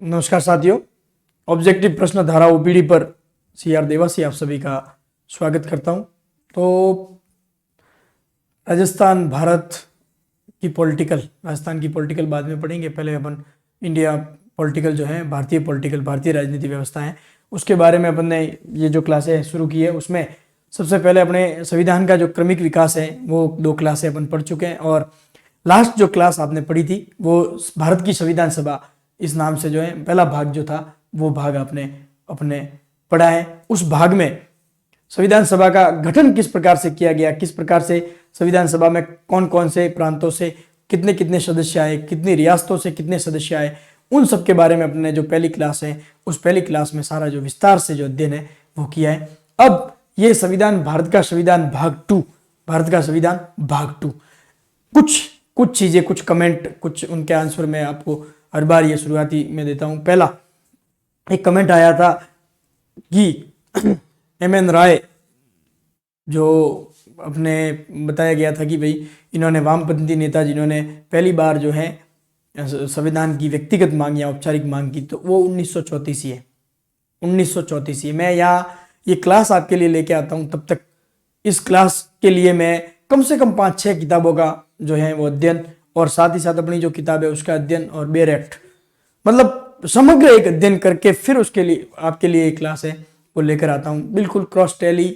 नमस्कार साथियों, ऑब्जेक्टिव प्रश्न धारा ओपीडी पर सीआर देवासी आप सभी का स्वागत करता हूं। तो राजस्थान की पॉलिटिकल बाद में पढ़ेंगे। पहले अपन इंडिया पॉलिटिकल जो है, भारतीय राजनीति व्यवस्था है, उसके बारे में अपन ने ये जो क्लासें शुरू की है उसमें सबसे पहले अपने संविधान का जो क्रमिक विकास है वो 2 क्लासें अपन पढ़ चुके हैं। और लास्ट जो क्लास आपने पढ़ी थी वो भारत की संविधान सभा इस नाम से जो है पहला भाग जो था वो भाग आपने अपने पढ़ा है। उस भाग में संविधान सभा का गठन किस प्रकार से किया गया, किस प्रकार से संविधान सभा में कौन कौन से प्रांतों से कितने कितने सदस्य आए, कितनी रियासतों से कितने सदस्य आए, उन सब के बारे में अपने जो पहली क्लास है उस पहली क्लास में सारा जो विस्तार से जो अध्ययन है वो किया है। अब ये संविधान भारत का संविधान भाग 2 कुछ चीजें, कुछ कमेंट, कुछ उनके आंसर में आपको हर बार ये शुरुआती में देता हूं। पहला एक कमेंट आया था कि एमएन राय जो अपने बताया गया था कि भाई इन्होंने वामपंथी नेता जिन्होंने पहली बार जो है संविधान की व्यक्तिगत मांग या औपचारिक मांग की, तो वो 1934 ही है। 1934 ही। मैं यहाँ ये क्लास आपके लिए लेके आता हूँ, तब तक इस क्लास के लिए मैं कम से कम 5-6 किताबों का जो है वो अध्ययन और साथ ही साथ अपनी जो किताब है उसका अध्ययन और बेयर एक्ट, मतलब समग्र एक अध्ययन करके फिर उसके लिए आपके लिए एक क्लास है वो लेकर आता हूँ। बिल्कुल क्रॉस टैली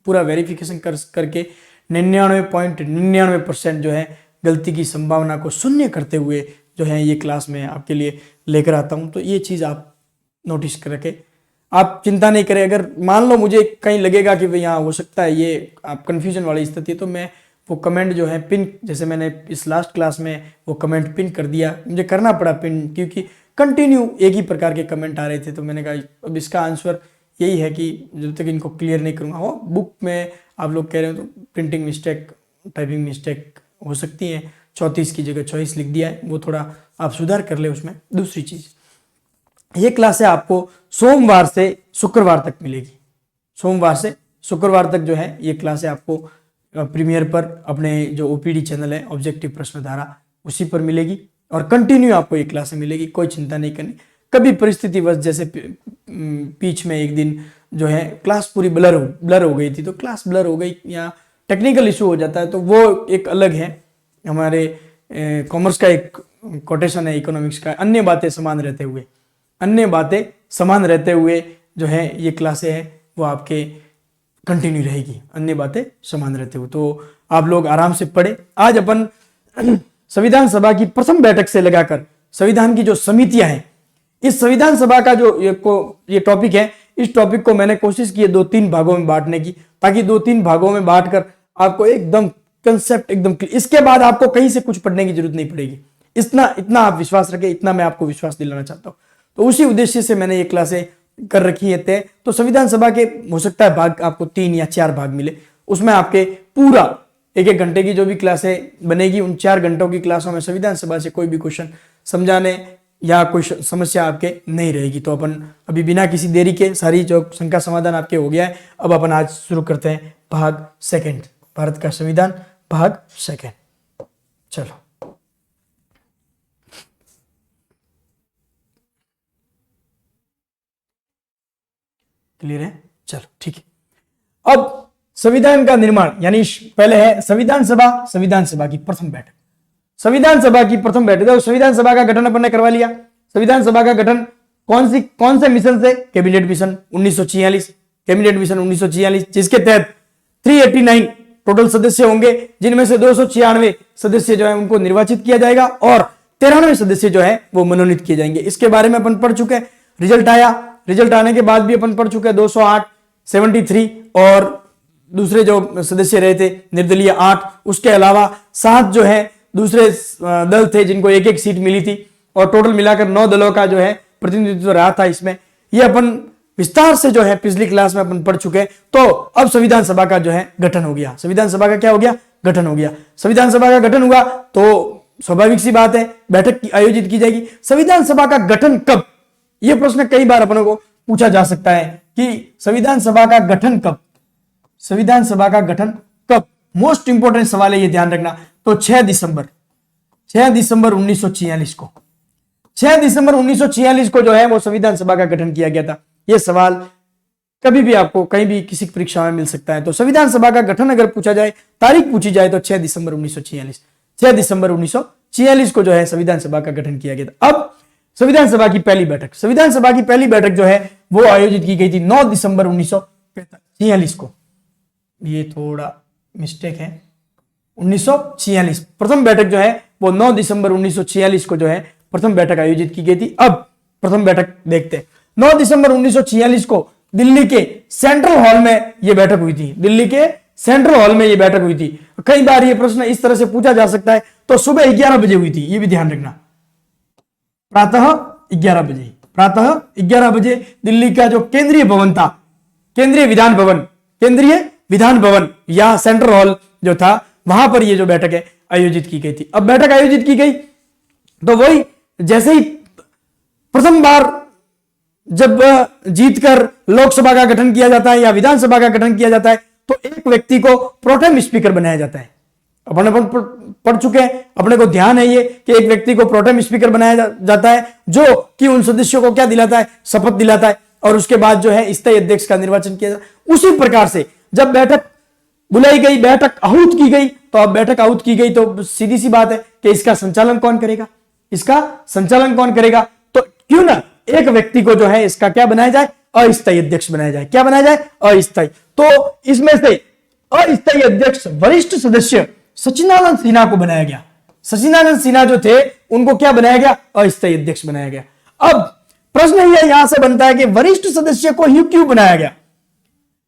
पूरा वेरिफिकेशन करके 99.99% जो है गलती की संभावना को शून्य करते हुए जो है ये क्लास में आपके लिए लेकर आता हूँ। तो ये चीज़ आप नोटिस करके आप चिंता नहीं करें। अगर मान लो मुझे कहीं लगेगा कि भाई हाँ हो सकता है ये आप कन्फ्यूजन वाली स्थिति, तो मैं वो कमेंट जो है पिन, जैसे मैंने इस लास्ट क्लास में वो कमेंट पिन कर दिया, मुझे करना पड़ा पिन क्योंकि कंटिन्यू एक ही प्रकार के कमेंट आ रहे थे। तो मैंने कहा अब इसका आंसर यही है कि जब तक इनको क्लियर नहीं करूँगा, वो बुक में आप लोग कह रहे हो तो प्रिंटिंग मिस्टेक, टाइपिंग मिस्टेक हो सकती है, 34 की जगह 24 लिख दिया है, वो थोड़ा आप सुधार कर ले उसमें। दूसरी चीज़, ये क्लास है आपको सोमवार से शुक्रवार तक मिलेगी। सोमवार से शुक्रवार तक जो है ये क्लास है आपको प्रीमियर पर अपने जो ओपीडी चैनल है ऑब्जेक्टिव प्रश्नधारा उसी पर मिलेगी और कंटिन्यू आपको ये क्लासें मिलेगी, कोई चिंता नहीं करनी। कभी परिस्थितिवश जैसे बीच में एक दिन जो है क्लास पूरी ब्लर हो गई थी, तो क्लास ब्लर हो गई या टेक्निकल इशू हो जाता है तो वो एक अलग है। हमारे कॉमर्स का एक कोटेशन है इकोनॉमिक्स का, अन्य बातें समान रहते हुए जो है ये क्लासें हैं वो आपके कंटिन्यू रहेगी, अन्य बातें समान रहते हुए। तो आप लोग आराम से पढ़े। आज अपन संविधान सभा की प्रथम बैठक से लगाकर संविधान की जो समितियां हैं, इस संविधान सभा का जो ये टॉपिक है, इस टॉपिक को मैंने कोशिश की है 2-3 भागों में बांटने की, ताकि 2-3 भागों में बांटकर आपको एकदम कंसेप्ट एकदम क्लियर, इसके बाद आपको कहीं से कुछ पढ़ने की जरूरत नहीं पड़ेगी। इतना आप विश्वास रखें, इतना मैं आपको विश्वास दिलाना चाहता हूं। तो उसी उद्देश्य से मैंने ये क्लासें कर रखी है तय। तो संविधान सभा के हो सकता है भाग आपको 3 या 4 भाग मिले, उसमें आपके पूरा 1-1 घंटे की जो भी क्लासें बनेगी, उन 4 घंटों की क्लासों में संविधान सभा से कोई भी क्वेश्चन समझाने या कोई समस्या आपके नहीं रहेगी। तो अपन अभी बिना किसी देरी के सारी जो शंका समाधान आपके हो गया है, अब अपन आज शुरू करते हैं भाग 2, भारत का संविधान भाग 2। चलो क्लियर है? चलो ठीक है। अब संविधान का निर्माण, यानी पहले है संविधान सभा की प्रथम बैठक। संविधान सभा की प्रथम बैठक, तो संविधान सभा का गठन अपन ने करवा लिया। संविधान सभा का गठन कौन से मिशन से? कैबिनेट मिशन 1946, जिसके तहत 389 टोटल सदस्य होंगे, जिनमें से 296 सदस्य जो है उनको निर्वाचित किया जाएगा और 93 सदस्य जो है वो मनोनीत किए जाएंगे। इसके बारे में अपन पढ़ चुके हैं। रिजल्ट आने के बाद भी अपन पढ़ चुके हैं 208, 73 और दूसरे जो सदस्य रहे थे निर्दलीय 8, उसके अलावा 7 जो है दूसरे दल थे जिनको 1-1 सीट मिली थी और टोटल मिलाकर 9 दलों का जो है प्रतिनिधित्व रहा था इसमें। ये अपन विस्तार से जो है पिछली क्लास में अपन पढ़ चुके हैं। तो अब संविधान सभा का जो है गठन हो गया। संविधान सभा का क्या हो गया? गठन हो गया। संविधान सभा का गठन हुआ तो स्वाभाविक सी बात है बैठक आयोजित की जाएगी। संविधान सभा का गठन कब? यह प्रश्न कई बार अपनों को पूछा जा सकता है कि संविधान सभा का गठन कब? संविधान सभा का गठन कब? मोस्ट इंपोर्टेंट सवाल है, ये ध्यान रखना। तो 6 दिसंबर 1946 को 6 दिसंबर 1946 को जो है वो संविधान सभा का गठन किया गया था। ये सवाल कभी भी आपको कहीं भी किसी परीक्षा में मिल सकता है। तो संविधान सभा का गठन अगर पूछा जाए, तारीख पूछी जाए तो 6 दिसंबर 1946, 6 दिसंबर 1946 को जो है संविधान सभा का गठन किया गया था। अब संविधान सभा की पहली बैठक, संविधान सभा की पहली बैठक जो है वो आयोजित की गई थी 9 दिसंबर 1946 को। ये थोड़ा मिस्टेक है, 1946 प्रथम बैठक जो है वो 9 दिसंबर 1946 को जो है प्रथम बैठक आयोजित की गई थी। अब प्रथम बैठक देखते हैं। 9 दिसंबर 1946 को दिल्ली के सेंट्रल हॉल में यह बैठक हुई थी। दिल्ली के सेंट्रल हॉल में यह बैठक हुई थी। कई बार यह प्रश्न इस तरह से पूछा जा सकता है। तो सुबह 11 बजे हुई थी, यह भी ध्यान रखना, प्रातः 11 बजे, प्रातः 11 बजे दिल्ली का जो केंद्रीय भवन था, केंद्रीय विधान भवन या सेंट्रल हॉल जो था, वहां पर यह जो बैठक है आयोजित की गई थी। अब बैठक आयोजित की गई तो वही जैसे ही प्रथम बार जब जीतकर लोकसभा का गठन किया जाता है या विधानसभा का गठन किया जाता है तो एक व्यक्ति को प्रोटेम स्पीकर बनाया जाता है। अपने पढ़ चुके हैं, अपने को ध्यान है ये कि एक व्यक्ति को प्रोटेम स्पीकर बनाया जाता है जो कि उन सदस्यों को क्या दिलाता है, शपथ दिलाता है, और उसके बाद जो है स्थायी अध्यक्ष का निर्वाचन किया जाता है। उसी प्रकार से जब बैठक बुलाई गई, बैठक आहूत की गई, तो अब बैठक आहूत की गई तो सीधी सी बात है कि इसका संचालन कौन करेगा, इसका संचालन कौन करेगा। तो क्यों ना एक व्यक्ति को जो है इसका क्या बनाया जाए, अस्थायी अध्यक्ष बनाया जाए। क्या बनाया जाए, अस्थायी। तो इसमें से अस्थायी अध्यक्ष वरिष्ठ सदस्य सचिदानंद सिन्हा को बनाया गया। सचिदानंद सिन्हा जो थे उनको क्या बनाया गया, अस्थायी अध्यक्ष बनाया गया। अब प्रश्न यह यहां से बनता है कि वरिष्ठ सदस्य को ही क्यों बनाया गया,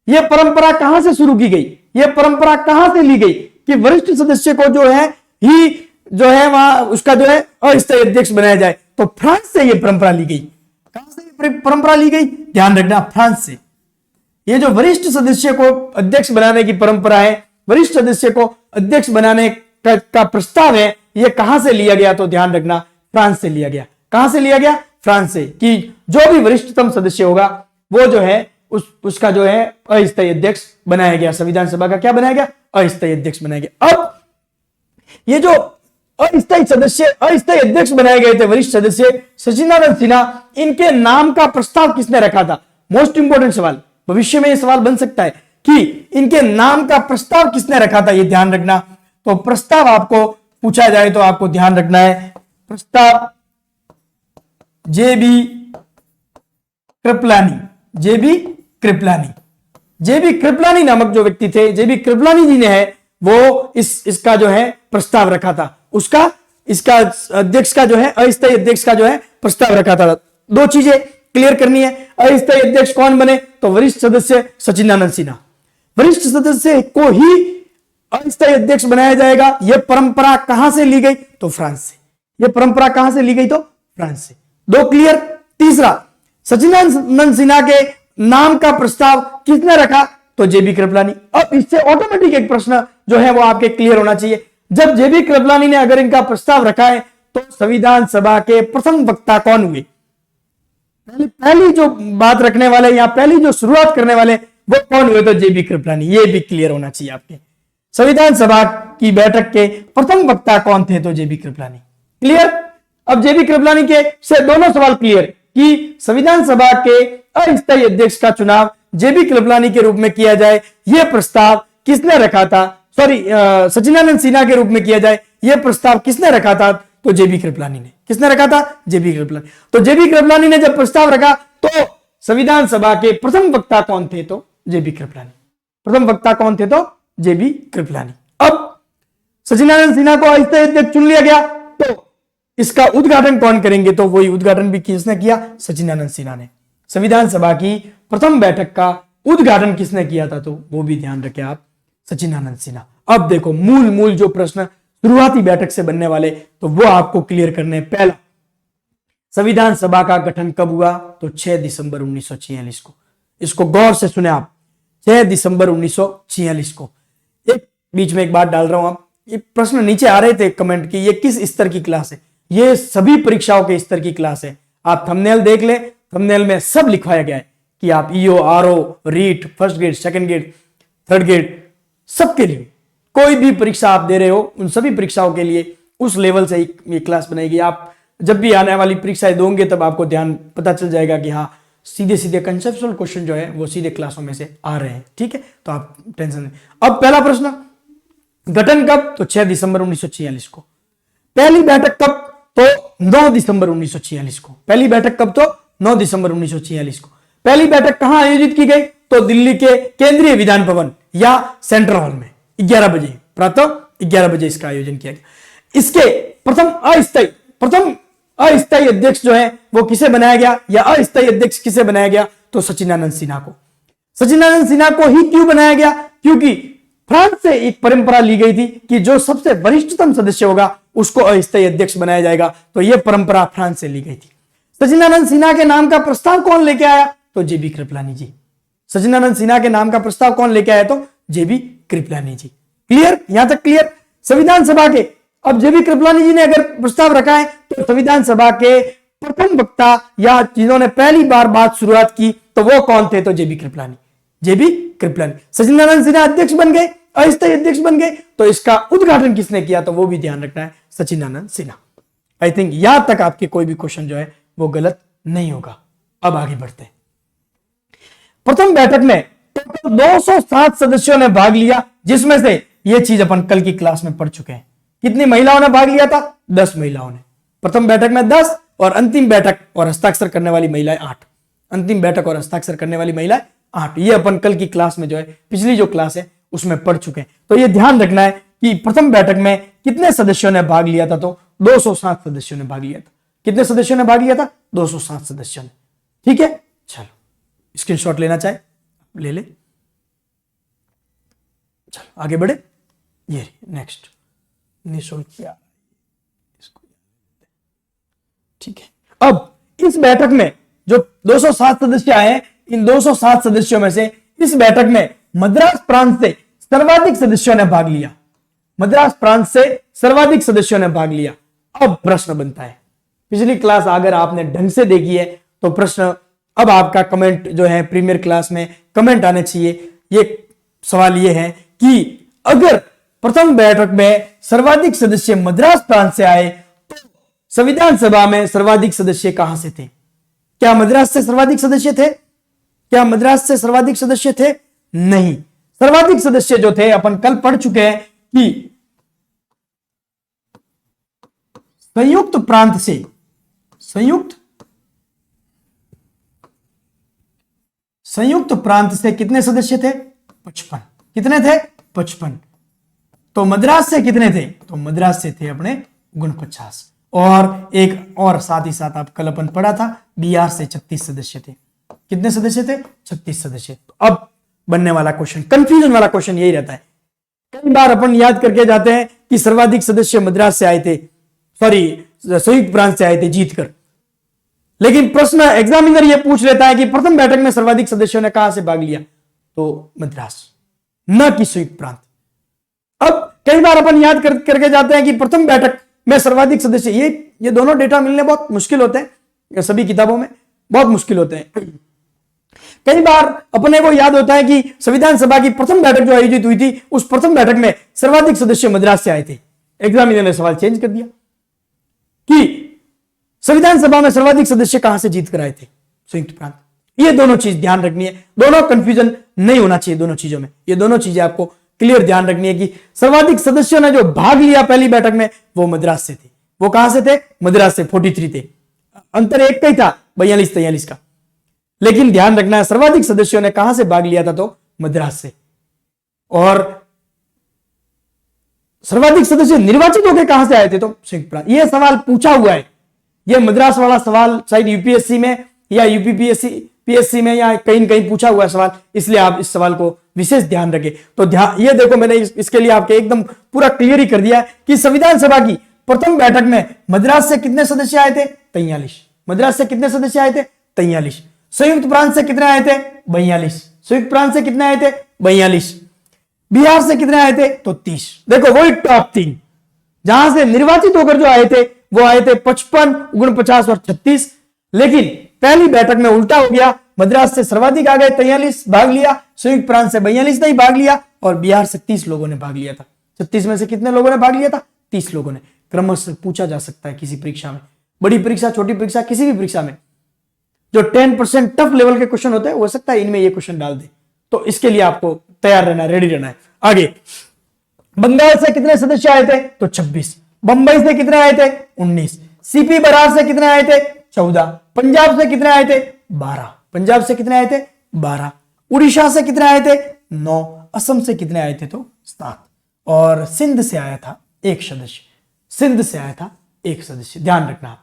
यह परंपरा कहां से शुरू की गई, यह परंपरा कहां से ली गई कि वरिष्ठ सदस्य को जो है ही जो है वहां उसका जो है अस्थायी अध्यक्ष बनाया जाए। तो फ्रांस से यह परंपरा ली गई। कहां से यह परंपरा ली गई, ध्यान रखना, फ्रांस से। यह जो वरिष्ठ सदस्य को अध्यक्ष बनाने की परंपरा है, वरिष्ठ सदस्य को अध्यक्ष बनाने का प्रस्ताव है, यह कहां से लिया गया, तो ध्यान रखना, फ्रांस से लिया गया। कहां से लिया गया, फ्रांस से, कि जो भी वरिष्ठतम सदस्य होगा वो जो है उसका जो है अस्थायी अध्यक्ष बनाया गया। संविधान सभा का क्या बनाया गया, अस्थायी अध्यक्ष बनाया गया। अब ये जो अस्थायी सदस्य, अस्थायी अध्यक्ष बनाए गए थे वरिष्ठ सदस्य सचिदानंद सिन्हा, इनके नाम का प्रस्ताव किसने रखा था। मोस्ट इंपोर्टेंट सवाल, भविष्य में यह सवाल बन सकता है कि इनके नाम का प्रस्ताव किसने रखा था, यह ध्यान रखना। तो प्रस्ताव आपको पूछा जाए तो आपको ध्यान रखना है, प्रस्ताव जेबी कृपलानी। जेबी कृपलानी, जेबी कृपलानी नामक जो व्यक्ति थे, जेबी कृपलानी जी ने है वो इसका जो है प्रस्ताव रखा था। उसका इसका अध्यक्ष का जो है अस्थायी अध्यक्ष का जो है प्रस्ताव रखा था। दो चीजें क्लियर करनी है, अस्थायी अध्यक्ष कौन बने, तो वरिष्ठ सदस्य सचिदानंद सिन्हा। वरिष्ठ सदस्य को ही अस्थायी अध्यक्ष बनाया जाएगा। यह परंपरा कहां से ली गई, तो फ्रांस से। यह परंपरा कहां से ली गई, तो फ्रांस से। दो क्लियर। तीसरा, सचिदानंद सिन्हा के नाम का प्रस्ताव किसने रखा, तो जेबी कृपलानी। अब इससे ऑटोमेटिक एक प्रश्न जो है वो आपके क्लियर होना चाहिए, जब जेबी कृपलानी ने अगर इनका प्रस्ताव रखा है तो संविधान सभा के प्रथम वक्ता कौन हुए, पहली जो बात रखने वाले या पहली जो शुरुआत करने वाले वो कौन हुए, तो जेबी कृपलानी। ये भी क्लियर होना चाहिए आपके। संविधान सभा की बैठक के प्रथम वक्ता कौन थे, तो जेबी कृपलानी। क्लियर। अब जेबी कृपलानी के से दोनों सवाल क्लियर कि संविधान सभा के अस्थायी अध्यक्ष का चुनाव जेबी कृपलानी के रूप में किया जाए, यह प्रस्ताव किसने रखा था, सॉरी सचिदानंद सिन्हा के रूप में किया जाए, यह प्रस्ताव किसने रखा था, तो जेबी कृपलानी ने। किसने रखा था, जेबी कृपलानी। तो जेबी कृपलानी ने जब प्रस्ताव रखा तो संविधान सभा के प्रथम वक्ता कौन थे, तो जेबी कृपलानी। प्रथम वक्ता कौन थे, तो जेबी कृपलानी। अब सचिदानंद सिन्हा को अस्थायी अध्यक्ष चुन लिया गया, तो इसका उद्घाटन कौन करेंगे, तो वही उद्घाटन भी किसने किया, सचिदानंद सिन्हा ने। संविधान सभा की प्रथम बैठक का उद्घाटन किसने किया था, तो वो भी ध्यान रखें आप, सचिदानंद सिन्हा। अब देखो मूल जो प्रश्न शुरुआती बैठक से बनने वाले, तो वो आपको क्लियर करने। पहला, संविधान सभा का गठन कब हुआ, तो 6 दिसंबर 1946 को। इसको गौर से सुने आप, 6 दिसंबर 1946 को। एक बीच में एक बात डाल रहा हूं, आप ये प्रश्न नीचे आ रहे थे कमेंट की, ये किस स्तर की क्लास है, ये सभी परीक्षाओं के स्तर की क्लास है। आप थंबनेल देख ले, थंबनेल में सब लिखवाया गया है कि आप EO, RO, REET, first grade, second grade, third grade, सबके लिए कोई भी परीक्षा आप दे रहे हो, उन सभी परीक्षाओं के लिए उस लेवल से ये क्लास बनाई गई। आप जब भी आने वाली परीक्षाएं दोगे तब आपको ध्यान पता चल जाएगा कि हाँ सीधे सीधे कंसेप्चुअल क्वेश्चन जो है वो सीधे क्लासों में से आ रहे हैं। ठीक है, तो आप टेंशन नहीं। अब पहला प्रश्न, गठन कब? तो 6 दिसंबर 1946 को। पहली बैठक कब? तो 9 दिसंबर 1946 को। पहली बैठक कब? तो 9 दिसंबर 1946 को। पहली बैठक कहां आयोजित की गई? तो दिल्ली के केंद्रीय विधान भवन या सेंट्रल हॉल में 11 बजे, प्रातः 11 बजे इसका आयोजन किया गया। इसके प्रथम अस्थायी अध्यक्ष जो है वो किसे बनाया गया, या अस्थायी अध्यक्ष किसे बनाया गया? तो सचिदानंद सिन्हा को। सचिदानंद सिन्हा को ही क्यों बनाया गया? क्योंकि फ्रांस से एक परंपरा ली गई थी कि जो सबसे वरिष्ठतम सदस्य होगा उसको अस्थायी अध्यक्ष बनाया जाएगा, तो यह परंपरा फ्रांस से ली गई थी। सचिदानंद सिन्हा के नाम का प्रस्ताव कौन लेके आया? तो जेबी कृपलानी जी। सचिदानंद सिन्हा के नाम का प्रस्ताव कौन लेके आया? तो जेबी कृपलानी जी। क्लियर, यहां तक क्लियर? संविधान सभा के, अब जेबी कृपलानी जी ने अगर प्रस्ताव रखा है तो संविधान सभा के प्रथम वक्ता या जिन्होंने पहली बार बात शुरुआत की तो वो कौन थे? तो जेबी कृपलानी। जेबी कृपलानी। सचिदानंद सिन्हा अध्यक्ष बन गए, अस्थायी अध्यक्ष बन गए, तो इसका उद्घाटन किसने किया? तो वो भी ध्यान रखना है, सचिदानंद सिन्हा। आई थिंक यहां तक आपके कोई भी क्वेश्चन जो है वो गलत नहीं होगा। अब आगे बढ़ते हैं। प्रथम बैठक में टोटल 207 सदस्यों ने भाग लिया, जिसमें से यह चीज अपन कल की क्लास में पढ़ चुके हैं। कितनी महिलाओं ने भाग लिया था? 10 महिलाओं ने। प्रथम बैठक में 10 और अंतिम बैठक और हस्ताक्षर करने वाली महिलाएं 8। अंतिम बैठक और हस्ताक्षर करने वाली महिलाएं 8। ये अपन कल की क्लास में जो है, पिछली जो क्लास है उसमें पढ़ चुके हैं। तो ये ध्यान रखना है कि प्रथम बैठक में कितने सदस्यों ने भाग लिया था? तो 207 सदस्यों ने भाग लिया था। कितने सदस्यों ने भाग लिया था? 207 सदस्यों ने। ठीक है, चलो स्क्रीनशॉट लेना चाहे ले ले। चलो आगे बढ़े। ये नेक्स्ट निःशुल्क प्यार, इसको ठीक है। अब इस बैठक में जो 207 सदस्य आए, इन 207 सदस्यों में से इस बैठक में मद्रास प्रांत से सर्वाधिक सदस्यों ने भाग लिया। मद्रास प्रांत से सर्वाधिक सदस्यों ने भाग लिया। अब प्रश्न बनता है, पिछली क्लास अगर आपने ढंग से देखी है तो प्रश्न, अब आपका कमेंट जो है प्रीमियर क्लास में कमेंट आने चाहिए। ये सवाल ये है कि अगर प्रथम बैठक में सर्वाधिक सदस्य मद्रास प्रांत से आए तो संविधान सभा में सर्वाधिक सदस्य कहां से थे? क्या मद्रास से सर्वाधिक सदस्य थे? क्या मद्रास से सर्वाधिक सदस्य थे? नहीं। सर्वाधिक सदस्य जो थे अपन कल पढ़ चुके हैं कि संयुक्त प्रांत से, संयुक्त प्रांत से कितने सदस्य थे? 55। कितने थे? 55। तो मद्रास से कितने थे? तो मद्रास से थे अपने 49। और एक और साथ ही साथ आप कल अपन पढ़ा था, बिहार से 36 सदस्य थे। कितने सदस्य थे? 36 सदस्य। तो अब बनने वाला क्वेश्चन, कंफ्यूजन वाला क्वेश्चन यही रहता है। कई बार अपन याद करके जाते हैं कि सर्वाधिक सदस्य मद्रास से आए थे, सॉरी संयुक्त प्रांत से आए थे जीतकर, लेकिन प्रश्न एग्जामिनर ये पूछ लेता है कि प्रथम बैठक में सर्वाधिक सदस्यों ने कहां से भाग लिया? तो मद्रास, न कि संयुक्त प्रांत। अब कई बार अपन याद करके जाते हैं कि प्रथम बैठक में सर्वाधिक सदस्य, ये दोनों डेटा मिलने बहुत मुश्किल होते हैं, सभी किताबों में बहुत मुश्किल होते हैं। कई बार अपने को याद होता है कि संविधान सभा की प्रथम बैठक जो आयोजित हुई थी, उस प्रथम बैठक में सर्वाधिक सदस्य मद्रास से आए थे। एग्जामिनर ने सवाल चेंज कर दिया कि संविधान सभा में सर्वाधिक सदस्य कहां से जीत कर आए थे? संयुक्त प्रांत। ये दोनों चीज ध्यान रखनी है, दोनों कंफ्यूजन नहीं होना चाहिए दोनों चीजों में। ये दोनों चीजें आपको क्लियर ध्यान रखनी है कि सर्वाधिक सदस्यों ने जो भाग लिया पहली बैठक में वो मद्रास से थे। वो कहां से थे? मद्रास से। 43 थे, अंतर एक का ही था, 42-43 का। लेकिन ध्यान रखना है सर्वाधिक सदस्यों ने कहां से भाग लिया था? तो मद्रास से। और सर्वाधिक सदस्य निर्वाचित होकर कहां से आए थे? तो संयुक्त प्रांत। यह सवाल पूछा हुआ है, यह मद्रास वाला सवाल शायद यूपीएससी में या यूपीपीएससी में या कहीं न कहीं पूछा हुआ है सवाल, इसलिए आप इस सवाल को विशेष ध्यान रखें। तो ध्यान, ये देखो मैंने इसके लिए आपके एकदम पूरा क्लियर ही कर दिया है कि संविधान सभा की प्रथम बैठक में मद्रास से कितने सदस्य आए थे? 43। मद्रास से कितने सदस्य आए थे? 43। संयुक्त प्रांत से कितने आए थे? 42। संयुक्त प्रांत से कितने आए थे? 42। बिहार से कितने आए थे? तो 30। देखो वही टॉप 3 जहां से निर्वाचित होकर जो आए थे वो आए थे 55, 49 और 36। लेकिन पहली बैठक में उल्टा हो गया, मद्रास से सर्वाधिक आ गए, 43 भाग लिया, संयुक्त प्रांत से 42 नहीं भाग लिया, और बिहार से 30 लोगों ने भाग लिया था। 36 में से कितने लोगों ने भाग लिया था? 30 लोगों ने। क्रमशः पूछा जा सकता है किसी परीक्षा में, बड़ी परीक्षा, छोटी परीक्षा, किसी भी परीक्षा में जो 10% टफ लेवल के क्वेश्चन होते हैं, हो सकता है इनमें ये क्वेश्चन डाल दे। तो इसके लिए आपको तैयार रहना है, रेडी रहना है। आगे, बंगाल से कितने सदस्य आए थे? तो 26। बंबई से कितने आए थे? 19। सीपी बरार से कितने आए थे? 14। पंजाब से कितने आए थे? 12। पंजाब से कितने आए थे? 12। उड़ीसा से कितने आए थे? 9। असम से कितने आए थे? तो 7। और सिंध से आया था एक सदस्य। सिंध से आया था एक सदस्य, ध्यान रखना।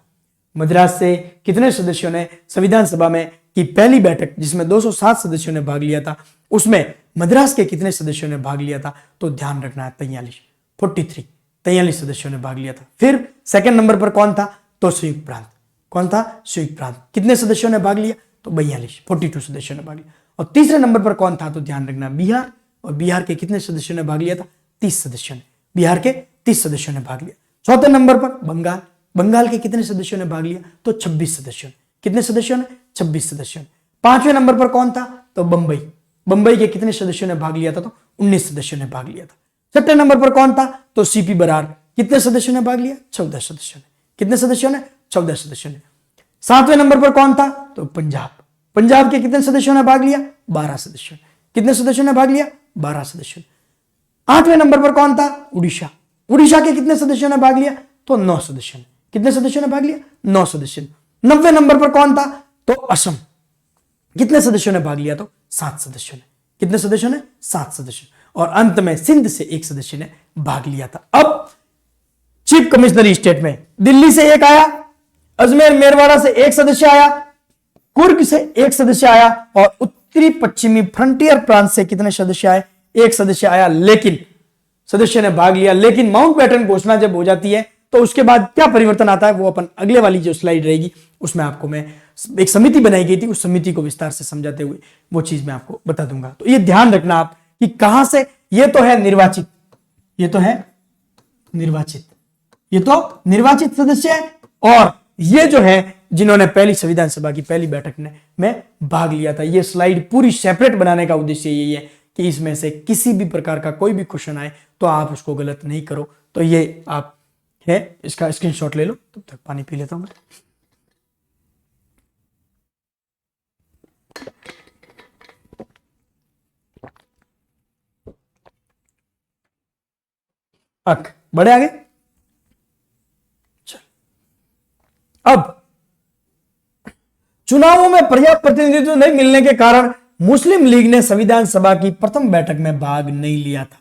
मद्रास से कितने सदस्यों ने संविधान सभा में की पहली बैठक जिसमें 207 सदस्यों ने भाग लिया था, उसमें मद्रास के कितने सदस्यों ने भाग लिया था? तो ध्यान रखना है 43 सदस्यों ने भाग लिया था। फिर सेकंड नंबर पर कौन था? तो संयुक्त प्रांत। कौन था? संयुक्त प्रांत। कितने सदस्यों ने भाग लिया? तो 42 सदस्यों ने भाग लिया। और तीसरे नंबर पर कौन था? तो ध्यान रखना बिहार। और बिहार के कितने सदस्यों ने भाग लिया था? 30 सदस्यों ने। बिहार के 30 सदस्यों ने भाग लिया। चौथे नंबर पर बंगाल। बंगाल के कितने सदस्यों ने भाग लिया? तो 26 सदस्यों ने। कितने सदस्यों ने? 26 सदस्यों ने। पांचवें नंबर पर कौन था? तो बंबई। बंबई के कितने सदस्यों ने भाग लिया था? तो 19 सदस्यों ने भाग लिया था। छठे नंबर पर कौन था? तो सीपी बरार। कितने सदस्यों ने भाग लिया? 14 सदस्यों ने। कितने सदस्यों ने? 14 सदस्यों ने। सातवें नंबर पर कौन था? तो पंजाब। पंजाब के कितने सदस्यों ने भाग लिया? 12 सदस्यों ने। कितने सदस्यों ने भाग लिया? 12 सदस्यों ने। आठवें नंबर पर कौन था? उड़ीसा। उड़ीसा के कितने सदस्यों ने भाग लिया? तो 9 सदस्यों ने। कितने सदस्यों ने भाग लिया? 9 सदस्यों ने। 90वें नंबर पर कौन था? तो असम। कितने सदस्यों ने भाग लिया? तो 7 सदस्यों ने। कितने सदस्यों ने? 7 सदस्य। और अंत में सिंध से एक सदस्य ने भाग लिया था। अब चीफ कमिश्नरी स्टेट में दिल्ली से एक आया, अजमेर मेरवाड़ा से एक सदस्य आया, कुर्ग से एक सदस्य आया और उत्तरी पश्चिमी फ्रंटियर प्रांत से कितने सदस्य आए? एक सदस्य आया, लेकिन सदस्य ने भाग लिया। लेकिन माउंटबेटन घोषणा जब हो जाती है तो उसके बाद क्या परिवर्तन आता है, वो अपन अगले वाली जो स्लाइड रहेगी उसमें आपको मैं, एक समिति बनाई गई थी, उस समिति को विस्तार से समझाते हुए वो चीज मैं आपको बता दूंगा। तो ये ध्यान रखना आप कि कहां से, ये तो है निर्वाचित, ये तो है निर्वाचित, ये तो निर्वाचित सदस्य है, और ये जो है जिन्होंने पहली संविधान सभा की पहली बैठक में भाग लिया था। ये स्लाइड पूरी सेपरेट बनाने का उद्देश्य यही है कि इसमें से किसी भी प्रकार का कोई भी क्वेश्चन आए तो आप उसको गलत नहीं करो। तो ये आप है, इसका स्क्रीनशॉट ले लो। तब तक पानी पी लेता हूं मैं। बढ़े आगे। चल, अब चुनावों में पर्याप्त प्रतिनिधित्व नहीं मिलने के कारण मुस्लिम लीग ने संविधान सभा की प्रथम बैठक में भाग नहीं लिया था।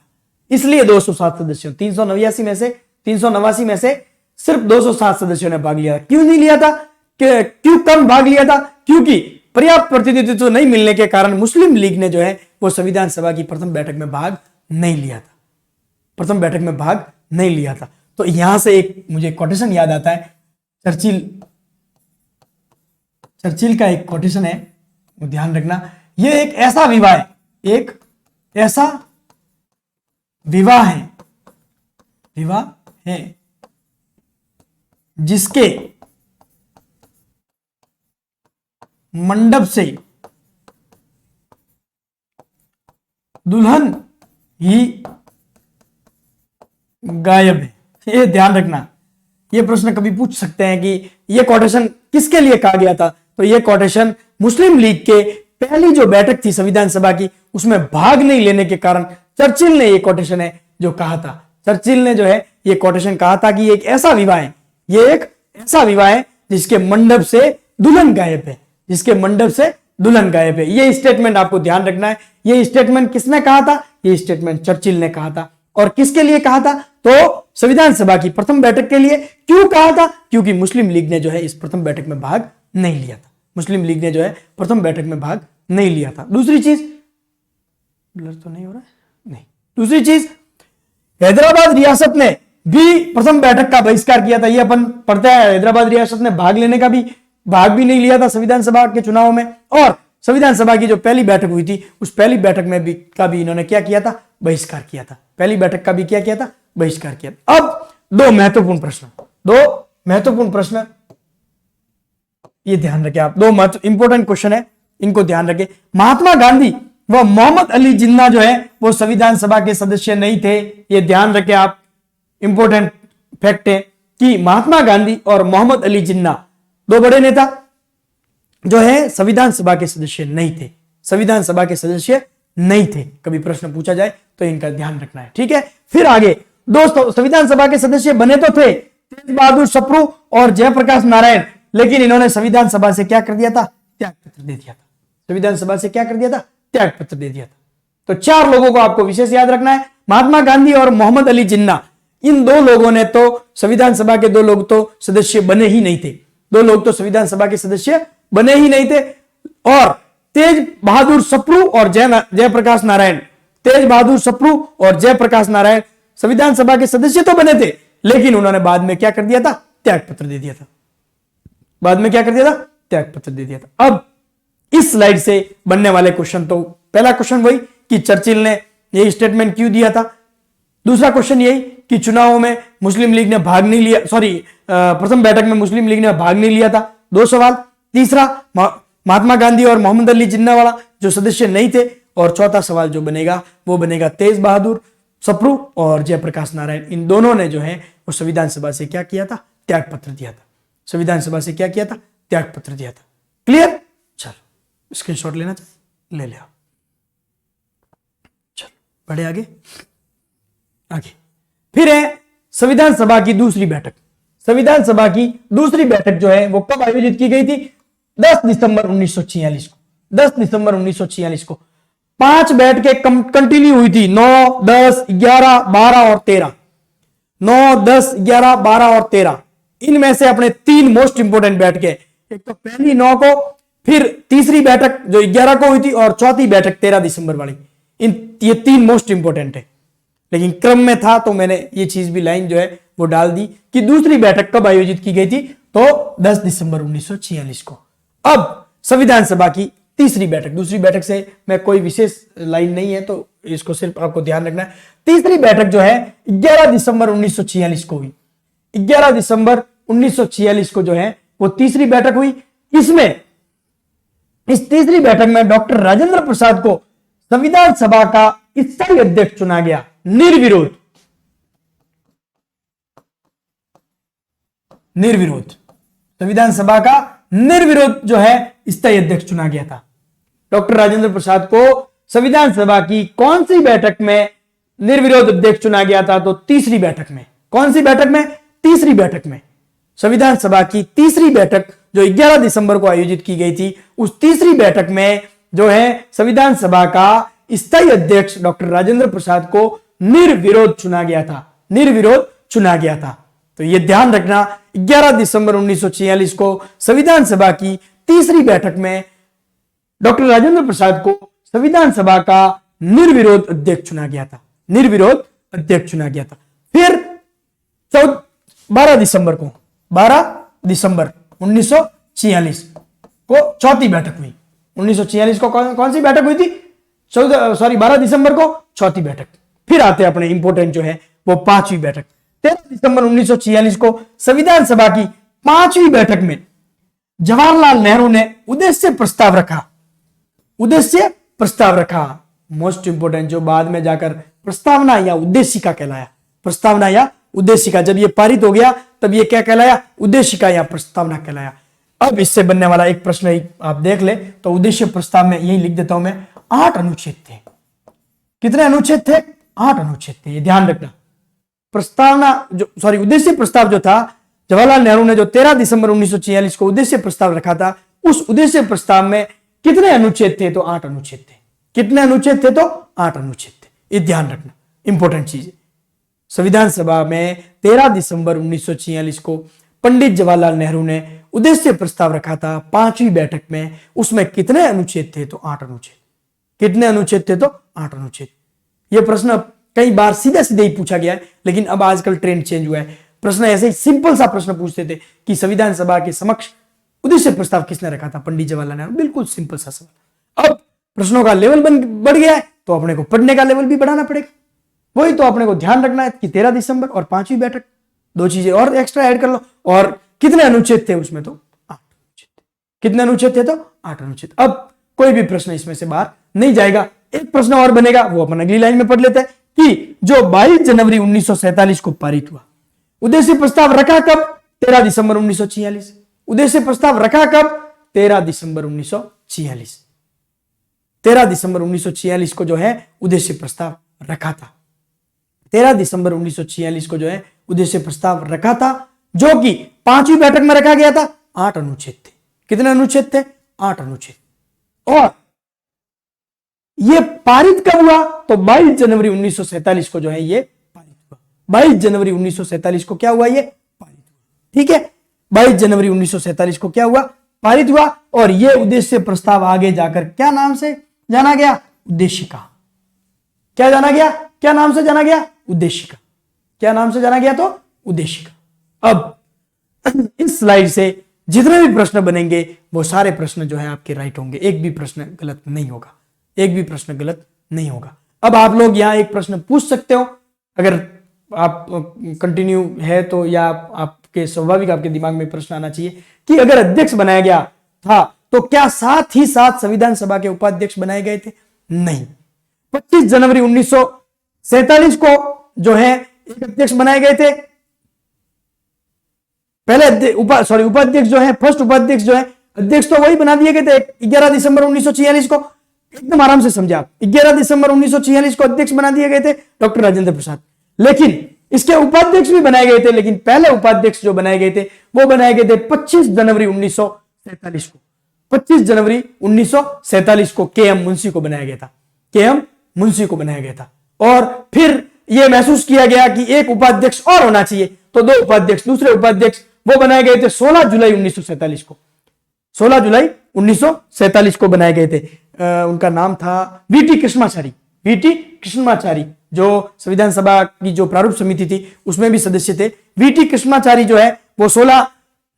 इसलिए 207 सदस्यों, 389 में से सिर्फ 207 सदस्यों ने भाग लिया। क्यों नहीं लिया था? क्यों कम भाग लिया था? क्योंकि पर्याप्त प्रतिनिधित्व नहीं मिलने के कारण मुस्लिम लीग ने जो है वो संविधान सभा की प्रथम बैठक में भाग नहीं लिया था। प्रथम बैठक में भाग नहीं लिया था। तो यहां से एक मुझे कोटेशन याद आता है, चर्चिल का एक कोटेशन है, वो ध्यान रखना। ये एक ऐसा विवाह है, एक ऐसा विवाह है जिसके मंडप से दुल्हन ही गायब है। ये ध्यान रखना, ये प्रश्न कभी पूछ सकते हैं कि ये कोटेशन किसके लिए कहा गया था। तो ये कोटेशन मुस्लिम लीग के पहली जो बैठक थी संविधान सभा की, उसमें भाग नहीं लेने के कारण चर्चिल ने ये कोटेशन है जो कहा था। चर्चिल ने जो है ये कोटेशन कहा था कि ये एक ऐसा विवाह है, ये एक ऐसा विवाह है जिसके मंडप से दुल्हन गायब है, जिसके मंडप से दुल्हन गायब है। ये स्टेटमेंट आपको ध्यान रखना है। ये स्टेटमेंट किसने कहा था? ये स्टेटमेंट चर्चिल ने कहा था। और किसके लिए कहा था? तो संविधान सभा की प्रथम बैठक के लिए। क्यों कहा था? क्योंकि मुस्लिम लीग ने जो है इस प्रथम बैठक में भाग नहीं लिया था। मुस्लिम लीग ने जो है प्रथम बैठक में भाग नहीं लिया था। दूसरी चीज, ब्लर तो नहीं हो रहा है, नहीं, दूसरी चीज, हैदराबाद रियासत ने भी प्रथम बैठक का बहिष्कार किया था। ये अपन पढ़ते हैं, हैदराबाद रियासत ने भाग भी नहीं लिया था संविधान सभा के चुनाव में। और संविधान सभा की जो पहली बैठक हुई थी उस पहली बैठक में भी इन्होंने क्या किया था? बहिष्कार किया था। पहली बैठक का भी क्या किया था? बहिष्कार किया। अब दो महत्वपूर्ण प्रश्न ये ध्यान रखें आप, दो इंपोर्टेंट क्वेश्चन है, इनको ध्यान रखें। महात्मा गांधी व मोहम्मद अली जिन्ना जो है वो संविधान सभा के सदस्य नहीं थे, ये ध्यान रखें आप, इंपोर्टेंट फैक्ट है। कि महात्मा गांधी और मोहम्मद अली जिन्ना, दो बड़े नेता जो है संविधान सभा के सदस्य नहीं थे, संविधान सभा के सदस्य नहीं थे। कभी प्रश्न पूछा जाए तो इनका ध्यान रखना है, ठीक है। फिर आगे दोस्तों, संविधान सभा के सदस्य बने तो थे तेज बहादुर सप्रू और जयप्रकाश नारायण, लेकिन इन्होंने संविधान सभा से क्या कर दिया था? त्याग पत्र दे दिया था। संविधान सभा से क्या कर दिया था? त्याग पत्र दे दिया था। तो चार लोगों को आपको विशेष याद रखना है, महात्मा गांधी और मोहम्मद अली जिन्ना। इन दो लोगों ने तो संविधान सभा के, दो लोग तो सदस्य बने ही नहीं थे, दो लोग तो संविधान सभा के सदस्य बने ही नहीं थे। और तेज बहादुर सप्रू और जयप्रकाश नारायण, तेज बहादुर सप्रू और जयप्रकाश नारायण संविधान सभा के सदस्य तो बने थे, लेकिन उन्होंने बाद में क्या कर दिया था? त्याग पत्र दे दिया था। बाद में क्या कर दिया था? त्याग पत्र दे दिया था। अब इस स्लाइड से बनने वाले क्वेश्चन, तो पहला क्वेश्चन वही कि चर्चिल ने यही स्टेटमेंट क्यों दिया था। दूसरा क्वेश्चन यही कि चुनावों में मुस्लिम लीग ने भाग नहीं लिया, प्रथम बैठक में मुस्लिम लीग ने भाग नहीं लिया था, दो सवाल। तीसरा महात्मा गांधी और मोहम्मद अली जिन्ना वाला जो सदस्य नहीं थे। और चौथा सवाल जो बनेगा वो बनेगा तेज बहादुर सप्रू और जयप्रकाश नारायण, इन दोनों ने जो है वो संविधान सभा से क्या किया था? त्याग पत्र दिया था। संविधान सभा से क्या किया था? त्याग पत्र दिया था। क्लियर? चलो स्क्रीनशॉट लेना चाहिए, ले लिया। चलो बढ़े आगे। आगे फिर है संविधान सभा की दूसरी बैठक। संविधान सभा की दूसरी बैठक जो है वो कब आयोजित की गई थी? 10 दिसंबर 1946 को। 10 दिसंबर 1946 को 5 बैठकें कंटिन्यू हुई थी, 9, 10, 11, 12 और 13। 9, 10, 11, 12 और 13। इनमें से अपने 3 मोस्ट इंपोर्टेंट बैठकें, एक तो पहली 9 को, फिर तीसरी बैठक जो 11 को हुई थी, और चौथी बैठक 13 दिसंबर वाली। ये 3 मोस्ट इंपोर्टेंट है, लेकिन क्रम में था तो मैंने ये चीज भी लाइन जो है वो डाल दी कि दूसरी बैठक कब आयोजित की गई थी, तो 10 दिसंबर 1946 को। अब संविधान सभा की तीसरी बैठक, दूसरी बैठक से मैं कोई विशेष लाइन नहीं है तो इसको सिर्फ आपको ध्यान रखना है। तीसरी बैठक जो है 11 दिसंबर 1946 को हुई। 11 दिसंबर 1946 को जो है वो तीसरी बैठक हुई। इसमें इस तीसरी बैठक में डॉक्टर राजेंद्र प्रसाद को संविधान सभा का स्थायी अध्यक्ष चुना गया, निर्विरोध। निर्विरोध संविधान सभा का निर्विरोध जो है स्थायी अध्यक्ष चुना गया था। डॉक्टर राजेंद्र प्रसाद को संविधान सभा की कौन सी बैठक में निर्विरोध अध्यक्ष चुना गया था? तो तीसरी बैठक में। कौन सी बैठक में? तीसरी बैठक में। संविधान सभा की तीसरी बैठक जो 11 दिसंबर को आयोजित की गई थी, उस तीसरी बैठक में जो है संविधान सभा का स्थायी अध्यक्ष डॉक्टर राजेंद्र प्रसाद को निर्विरोध चुना गया था। निर्विरोध चुना गया था। तो यह ध्यान रखना, 11 दिसंबर 1946 को संविधान सभा की तीसरी बैठक में डॉक्टर राजेंद्र प्रसाद को संविधान सभा का निर्विरोध अध्यक्ष चुना गया था। निर्विरोध अध्यक्ष चुना गया था। फिर 12 दिसंबर को, 12 दिसंबर 1946 को चौथी बैठक हुई। 1946 को कौन सी बैठक हुई थी? 12 दिसंबर को चौथी बैठक। फिर आते अपने इंपोर्टेंट जो है वो पांचवी बैठक। 13 दिसंबर 1946 को संविधान सभा की पांचवी बैठक में जवाहरलाल नेहरू ने उद्देश्य प्रस्ताव रखा। उद्देश्य प्रस्ताव रखा, मोस्ट इंपोर्टेंट, जो बाद में जाकर प्रस्तावना या उद्देशिका कहलाया। प्रस्तावना या उद्देशिका, जब ये पारित हो गया तब ये क्या कहलाया? उद्देशिका या प्रस्तावना कहलाया। अब इससे बनने वाला एक प्रश्न ही आप देख ले तो उद्देश्य प्रस्ताव में यही लिख देता हूं मैं, 8 अनुच्छेद थे। कितने अनुच्छेद थे? 8 अनुच्छेद थे, ये ध्यान रखना। प्रस्तावना उद्देश्य प्रस्ताव जो था, जवाहरलाल नेहरू ने जो 13 दिसंबर 1946 को उद्देश्य प्रस्ताव रखा था, उस उद्देश्य प्रस्ताव में कितने अनुच्छेद थे? तो 8 अनुच्छेद थे। कितने अनुच्छेद थे? तो 8 अनुच्छेद थे। ये ध्यान रखना, इंपॉर्टेंट चीज है। संविधान सभा में 13 दिसंबर 1946 को पंडित जवाहरलाल नेहरू ने उद्देश्य प्रस्ताव रखा था 5वीं बैठक में। उसमें कितने अनुच्छेद थे? तो 8 अनुच्छेद। कितने अनुच्छेद थे? तो 8 अनुच्छेद। यह प्रश्न कई बार सीधे सीधे ही पूछा गया है, लेकिन अब आजकल ट्रेंड चेंज हुआ है। प्रश्न ऐसे ही सिंपल सा प्रश्न पूछते थे कि संविधान सभा के समक्ष उद्देश्य प्रस्ताव किसने रखा था? पंडित जवाहरलाल नेहरू। बिल्कुल सिंपल सा सवाल। अब प्रश्नों का लेवल बढ़ गया है तो अपने को पढ़ने का लेवल भी बढ़ाना पड़ेगा। वही तो अपने को ध्यान रखना है कि 13 दिसंबर और 5वीं बैठक, 2 चीजें और एक्स्ट्रा ऐड कर लो। और कितने अनुच्छेद थे उसमें? तो 8 अनुच्छेद। कितने अनुच्छेद थे? तो 8 अनुच्छेद। अब कोई भी प्रश्न इसमें से बाहर नहीं जाएगा। एक प्रश्न और बनेगा, वो अपन अगली लाइन में पढ़ लेते हैं कि जो 22 जनवरी 1947 को पारित हुआ, उद्देश्य प्रस्ताव रखा कब? 13 दिसंबर 1946। उद्देश्य प्रस्ताव रखा कब? 13 दिसंबर 1946। 13 दिसंबर 1946 को जो है उद्देश्य प्रस्ताव रखा था। 13 दिसंबर 1946 को जो है उद्देश्य प्रस्ताव रखा था, जो कि 5वीं बैठक में रखा गया था। 8 अनुच्छेद थे। कितने अनुच्छेद थे? 8 अनुच्छेद। और यह पारित कब हुआ? तो 22 जनवरी 1947 को जो है यह पारित हुआ। 22 जनवरी 1947 को क्या हुआ? यह पारित हुआ। ठीक है, 22 जनवरी 1947 को क्या हुआ? पारित हुआ। और यह उद्देश्य प्रस्ताव आगे जाकर क्या नाम से जाना गया? उद्देशिका। क्या जाना गया? क्या नाम से जाना गया? उद्देशिका। क्या नाम से जाना गया? तो उद्देशिका। अब इस स्लाइड से जितने भी प्रश्न बनेंगे वो सारे प्रश्न जो है आपके राइट होंगे, एक भी प्रश्न गलत नहीं होगा, एक भी प्रश्न गलत नहीं होगा। अब आप लोग यहां एक प्रश्न पूछ सकते हो, अगर आप कंटिन्यू है तो, या आपके स्वाभाविक आपके दिमाग में प्रश्न आना चाहिए कि अगर अध्यक्ष बनाया गया था तो क्या साथ ही साथ संविधान सभा के उपाध्यक्ष बनाए गए थे? नहीं। 25 जनवरी 1947 को जो है एक अध्यक्ष बनाए गए थे। पहले उपाध्यक्ष जो है, फर्स्ट उपाध्यक्ष जो है, अध्यक्ष तो वही बना दिए गए थे 11 दिसंबर 1946 को। एकदम आराम से समझा, 11 दिसंबर 1946 को अध्यक्ष बना दिए गए थे डॉक्टर राजेंद्र प्रसाद। लेकिन इसके उपाध्यक्ष भी बनाए गए थे, लेकिन पहले उपाध्यक्ष जो बनाए गए थे वो बनाए गए थे 25 जनवरी 1947 को। 25 जनवरी 1947 को के एम मुंशी को बनाया गया था। के एम मुंशी को बनाया गया था। और फिर यह महसूस किया गया कि एक उपाध्यक्ष और होना चाहिए, तो 2 उपाध्यक्ष, दूसरे उपाध्यक्ष वो बनाए गए थे 16 जुलाई 1947 को। 16 जुलाई 1947 को बनाए गए थे। उनका नाम था वीटी कृष्णाचारी। वीटी कृष्णाचारी जो संविधान सभा की जो प्रारूप समिति थी उसमें भी सदस्य थे। वीटी कृष्णाचारी जो है वो 16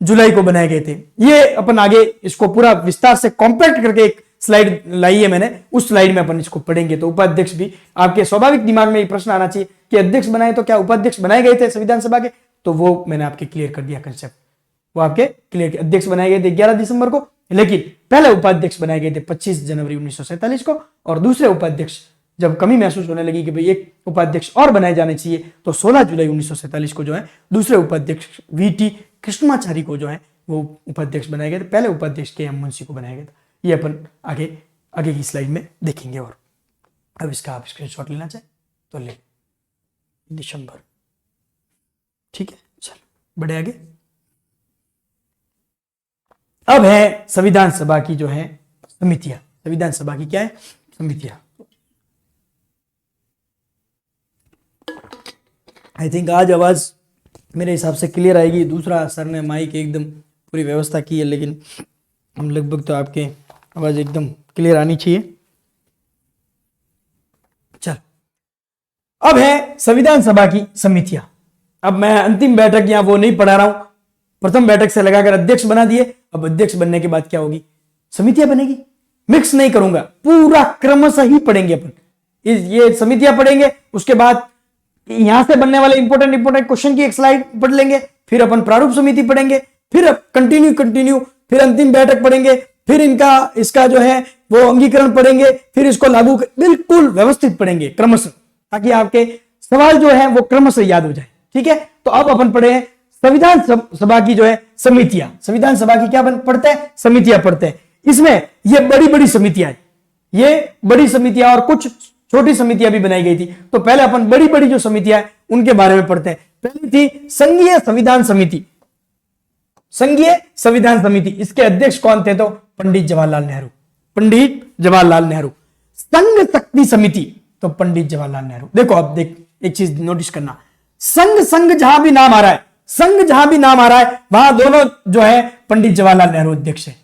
जुलाई को बनाए गए थे। ये अपन आगे इसको पूरा विस्तार से कॉम्पैक्ट करके एक स्लाइड लाई है मैंने, उस स्लाइड में अपन इसको पढ़ेंगे। तो उपाध्यक्ष भी आपके स्वाभाविक दिमाग में एक प्रश्न आना चाहिए कि अध्यक्ष बनाए तो क्या उपाध्यक्ष बनाए गए थे संविधान सभा के? तो वो मैंने आपके क्लियर कर दिया कंसेप्ट। वो आपके क्लियर, अध्यक्ष बनाए गए थे 11 दिसंबर को, लेकिन पहले उपाध्यक्ष बनाए गए थे 25 जनवरी 1947 को। और दूसरे उपाध्यक्ष जब कमी महसूस होने लगी कि भाई एक उपाध्यक्ष और बनाए जाने चाहिए, तो 16 जुलाई 1947 को जो है दूसरे उपाध्यक्ष वीटी कृष्णाचारी को जो है वो उपाध्यक्ष बनाए गए थे। पहले उपाध्यक्ष के एम मुंशी को बनाया गया था। ये अपन आगे की स्लाइड में देखेंगे। और अब इसका आप स्क्रीनशॉट लेना चाहे तो ले, दिसंबर। ठीक है, चलो बढ़े आगे। अब है संविधान सभा की जो है समितियां। संविधान सभा की क्या है? समितियां। आई थिंक आज आवाज मेरे हिसाब से क्लियर आएगी। दूसरा, सर ने माइक एकदम पूरी व्यवस्था की है, लेकिन हम लगभग तो आपके आवाज एकदम क्लियर आनी चाहिए। चल, अब है संविधान सभा की समितियां। अब मैं अंतिम बैठक या वो नहीं पढ़ा रहा हूं, प्रथम बैठक से लगाकर अध्यक्ष बना दिए। अब अध्यक्ष बनने के बाद क्या होगी? समितियां बनेगी। मिक्स नहीं करूंगा, पूरा क्रमशः ही पढ़ेंगे अपन। ये समितियां पढ़ेंगे, उसके बाद यहां से बनने वाले इंपॉर्टेंट क्वेश्चन की एक स्लाइड पढ़ लेंगे, फिर अपन प्रारूप समिति पढ़ेंगे, फिर कंटिन्यू फिर अंतिम बैठक पढ़ेंगे, फिर इसका जो है वो अंगीकरण पढ़ेंगे, फिर इसको लागू बिल्कुल व्यवस्थित पढ़ेंगे क्रमशः, ताकि आपके सवाल जो है वो क्रमशः याद हो जाए। ठीक है, तो अब अपन पढ़े हैं संविधान सभा की जो है समितियां। संविधान सभा की क्या पढ़ते हैं? समितियां पढ़ते हैं। इसमें ये बड़ी समितियां है, ये बड़ी समितियां और कुछ छोटी समितियां भी बनाई गई थी। तो पहले अपन बड़ी जो समितियां हैं उनके बारे में पढ़ते हैं। पहली थी संघीय संविधान समिति। संघीय संविधान समिति, इसके अध्यक्ष कौन थे? तो पंडित जवाहरलाल नेहरू। पंडित जवाहरलाल नेहरू। संघ शक्ति समिति, तो पंडित जवाहरलाल नेहरू। देखो अब एक चीज नोटिस करना, संघ जहां भी नाम आ रहा है, संघ जहां भी नाम आ रहा है वहां दोनों जो है पंडित जवाहरलाल नेहरू अध्यक्ष है।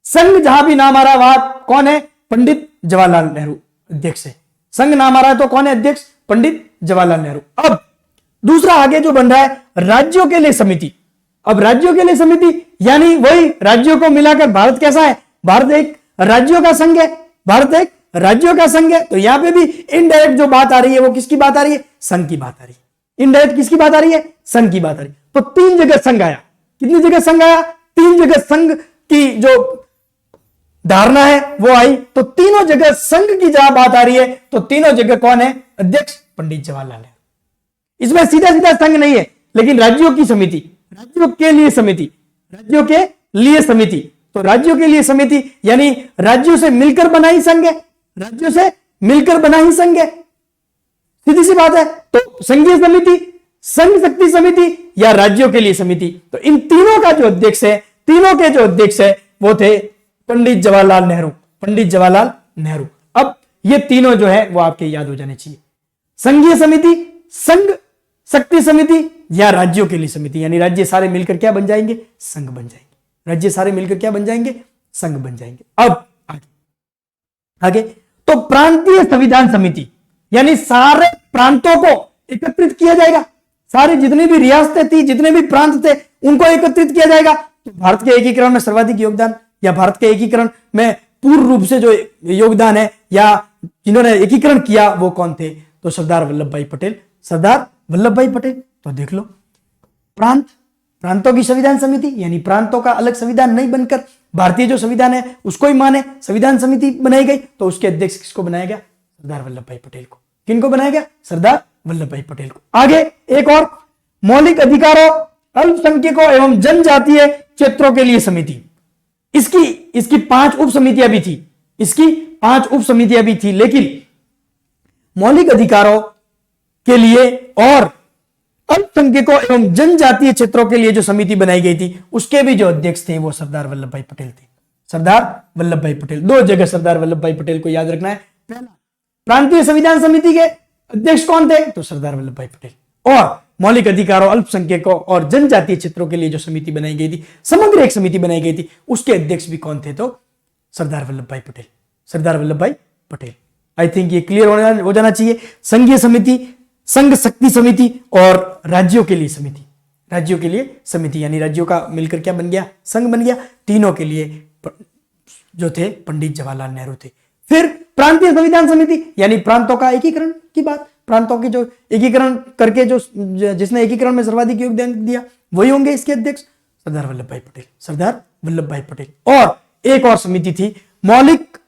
संघ जहां भी नाम आ रहा है वहां कौन है? पंडित जवाहरलाल नेहरू अध्यक्ष है। संघ नाम आ रहा है तो कौन है अध्यक्ष? पंडित जवाहरलाल नेहरू। अब दूसरा आगे जो बन रहा है राज्यों के लिए समिति। अब राज्यों के लिए समिति यानी वही राज्यों को मिलाकर भारत कैसा है? भारत एक राज्यों का संघ है। भारत एक राज्यों का संघ है। तो यहां पे भी इनडायरेक्ट जो बात आ रही है वो किसकी बात आ रही है? संघ की बात आ रही है। इनडायरेक्ट किसकी बात आ रही है? संघ की बात आ रही है। तो 3 जगह संघ आया। कितनी जगह संघ आया? 3 जगह संघ की जो धारणा है वो आई। तो तीनों जगह संघ की जहां बात आ रही है तो तीनों जगह कौन है अध्यक्ष? पंडित जवाहरलाल नेहरू। इसमें सीधा संघ नहीं है, लेकिन राज्यों की समिति, राज्यों के लिए समिति, राज्यों के लिए समिति, तो राज्यों के लिए समिति यानी राज्यों से मिलकर बना ही संघ है, राज्यों से मिलकर बना ही संघ है, सीधी सी बात है। तो संघीय समिति, संघ शक्ति समिति या राज्यों के लिए समिति, तो इन तीनों का जो अध्यक्ष है, तीनों के जो अध्यक्ष है वो थे पंडित जवाहरलाल नेहरू, पंडित जवाहरलाल नेहरू। अब ये तीनों जो है वो आपके याद हो जाने चाहिए, संघीय समिति, संघ शक्ति समिति या राज्यों के लिए समिति, यानी राज्य सारे मिलकर क्या बन जाएंगे, संघ बन जाएंगे, राज्य सारे मिलकर क्या बन जाएंगे, संघ बन जाएंगे। अब आगे तो प्रांतीय संविधान समिति, यानी सारे प्रांतों को एकत्रित किया जाएगा, सारे जितनी भी रियासतें थी, जितने भी प्रांत थे, उनको एकत्रित किया जाएगा। तो भारत के एकीकरण में सर्वाधिक योगदान या भारत के एकीकरण में पूर्ण रूप से जो योगदान है या जिन्होंने एकीकरण किया वो कौन थे, तो सरदार वल्लभ भाई पटेल, सरदार वल्लभ भाई पटेल। तो देख लो, प्रांत, प्रांतों की संविधान समिति यानी प्रांतों का अलग संविधान नहीं बनकर भारतीय जो संविधान है उसको ही माने संविधान समिति बनाई गई, तो उसके अध्यक्ष किसको बनाया गया, सरदार वल्लभ भाई पटेल को। किनको बनाया गया, सरदार वल्लभ भाई पटेल को। आगे एक और, मौलिक अधिकारों, अल्पसंख्यकों एवं जनजातीय क्षेत्रों के लिए समिति, इसकी 5 उप समितियां भी थी, इसकी 5 उप समितियां भी थी, लेकिन मौलिक अधिकारों के लिए और अल्पसंख्यकों एवं जनजातीय क्षेत्रों के लिए जो समिति बनाई गई थी उसके भी जो अध्यक्ष थे वो सरदार वल्लभ भाई पटेल थे, सरदार वल्लभ भाई पटेल। 2 जगह सरदार वल्लभ भाई पटेल को याद रखना है। पहला, प्रांतीय संविधान समिति के अध्यक्ष कौन थे, तो सरदार वल्लभ भाई पटेल। और मौलिक अधिकारों, अल्पसंख्यकों और जनजातीय क्षेत्रों के लिए जो समिति बनाई गई थी, समग्र एक समिति बनाई गई थी, उसके अध्यक्ष भी कौन थे, तो सरदार वल्लभ भाई पटेल, सरदार वल्लभ भाई पटेल। आई थिंक ये क्लियर हो जाना चाहिए। संघीय समिति, संघ शक्ति समिति और राज्यों के लिए समिति, राज्यों के लिए समिति यानी राज्यों का मिलकर क्या बन गया, संघ बन गया। तीनों के लिए जो थे पंडित जवाहरलाल नेहरू थे। फिर प्रांतीय संविधान समिति यानी प्रांतों का एकीकरण की बात, प्रांतों की जो एकीकरण करके जो जिसने एकीकरण में सर्वाधिक योगदान दिया वही होंगे इसके अध्यक्ष, सरदार वल्लभ भाई पटेल, सरदार वल्लभ भाई पटेल। और एक और समिति थी, मौलिक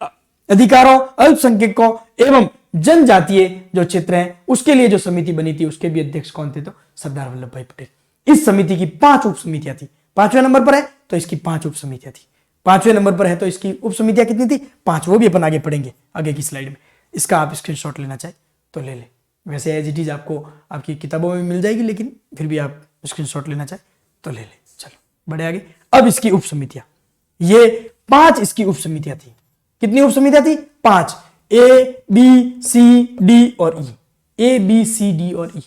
अधिकारों, अल्पसंख्यकों एवं जनजातीय जो क्षेत्र हैं उसके लिए जो समिति बनी थी उसके भी अध्यक्ष कौन थे, तो सरदार वल्लभ भाई पटेल। इस समिति की 5 उप समितियां थी, 5वें नंबर पर है तो इसकी 5 उप समितियां थी, 5वें नंबर पर है तो इसकी उप समितियां कितनी थी, 5। वो भी अपन आगे पढ़ेंगे आगे की स्लाइड में। इसका आप स्क्रीनशॉट लेना चाहे तो ले ले, वैसे एज इट इज आपको आपकी किताबों में मिल जाएगी, लेकिन फिर भी आप स्क्रीनशॉट लेना चाहे तो ले ले। चलो बढ़े आगे। अब इसकी उप समितियां, ये 5 इसकी उप समितियां थी। कितनी उप समितियां थी, 5, ए बी सी डी और ई, ए बी सी डी और ई,